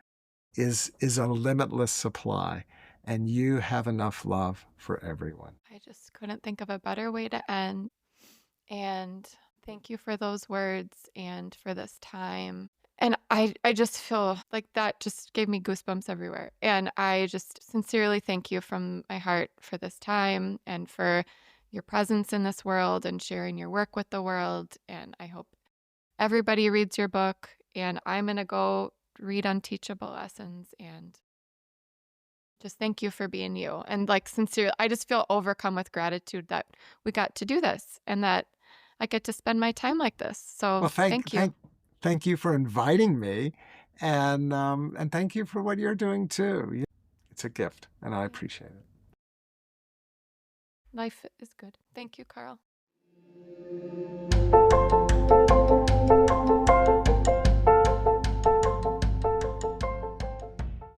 is a limitless supply, and you have enough love for everyone. I just couldn't think of a better way to end. And thank you for those words and for this time. And I just feel like that just gave me goosebumps everywhere. And I just sincerely thank you from my heart for this time and for your presence in this world and sharing your work with the world. And I hope everybody reads your book. And I'm going to go read Unteachable Lessons and just thank you for being you. And like sincerely, I just feel overcome with gratitude that we got to do this and that I get to spend my time like this. Well, So thank you. thank you for inviting me, and thank you for what you're doing too. It's a gift, and I Yeah. appreciate it. Life is good. Thank you, Carl.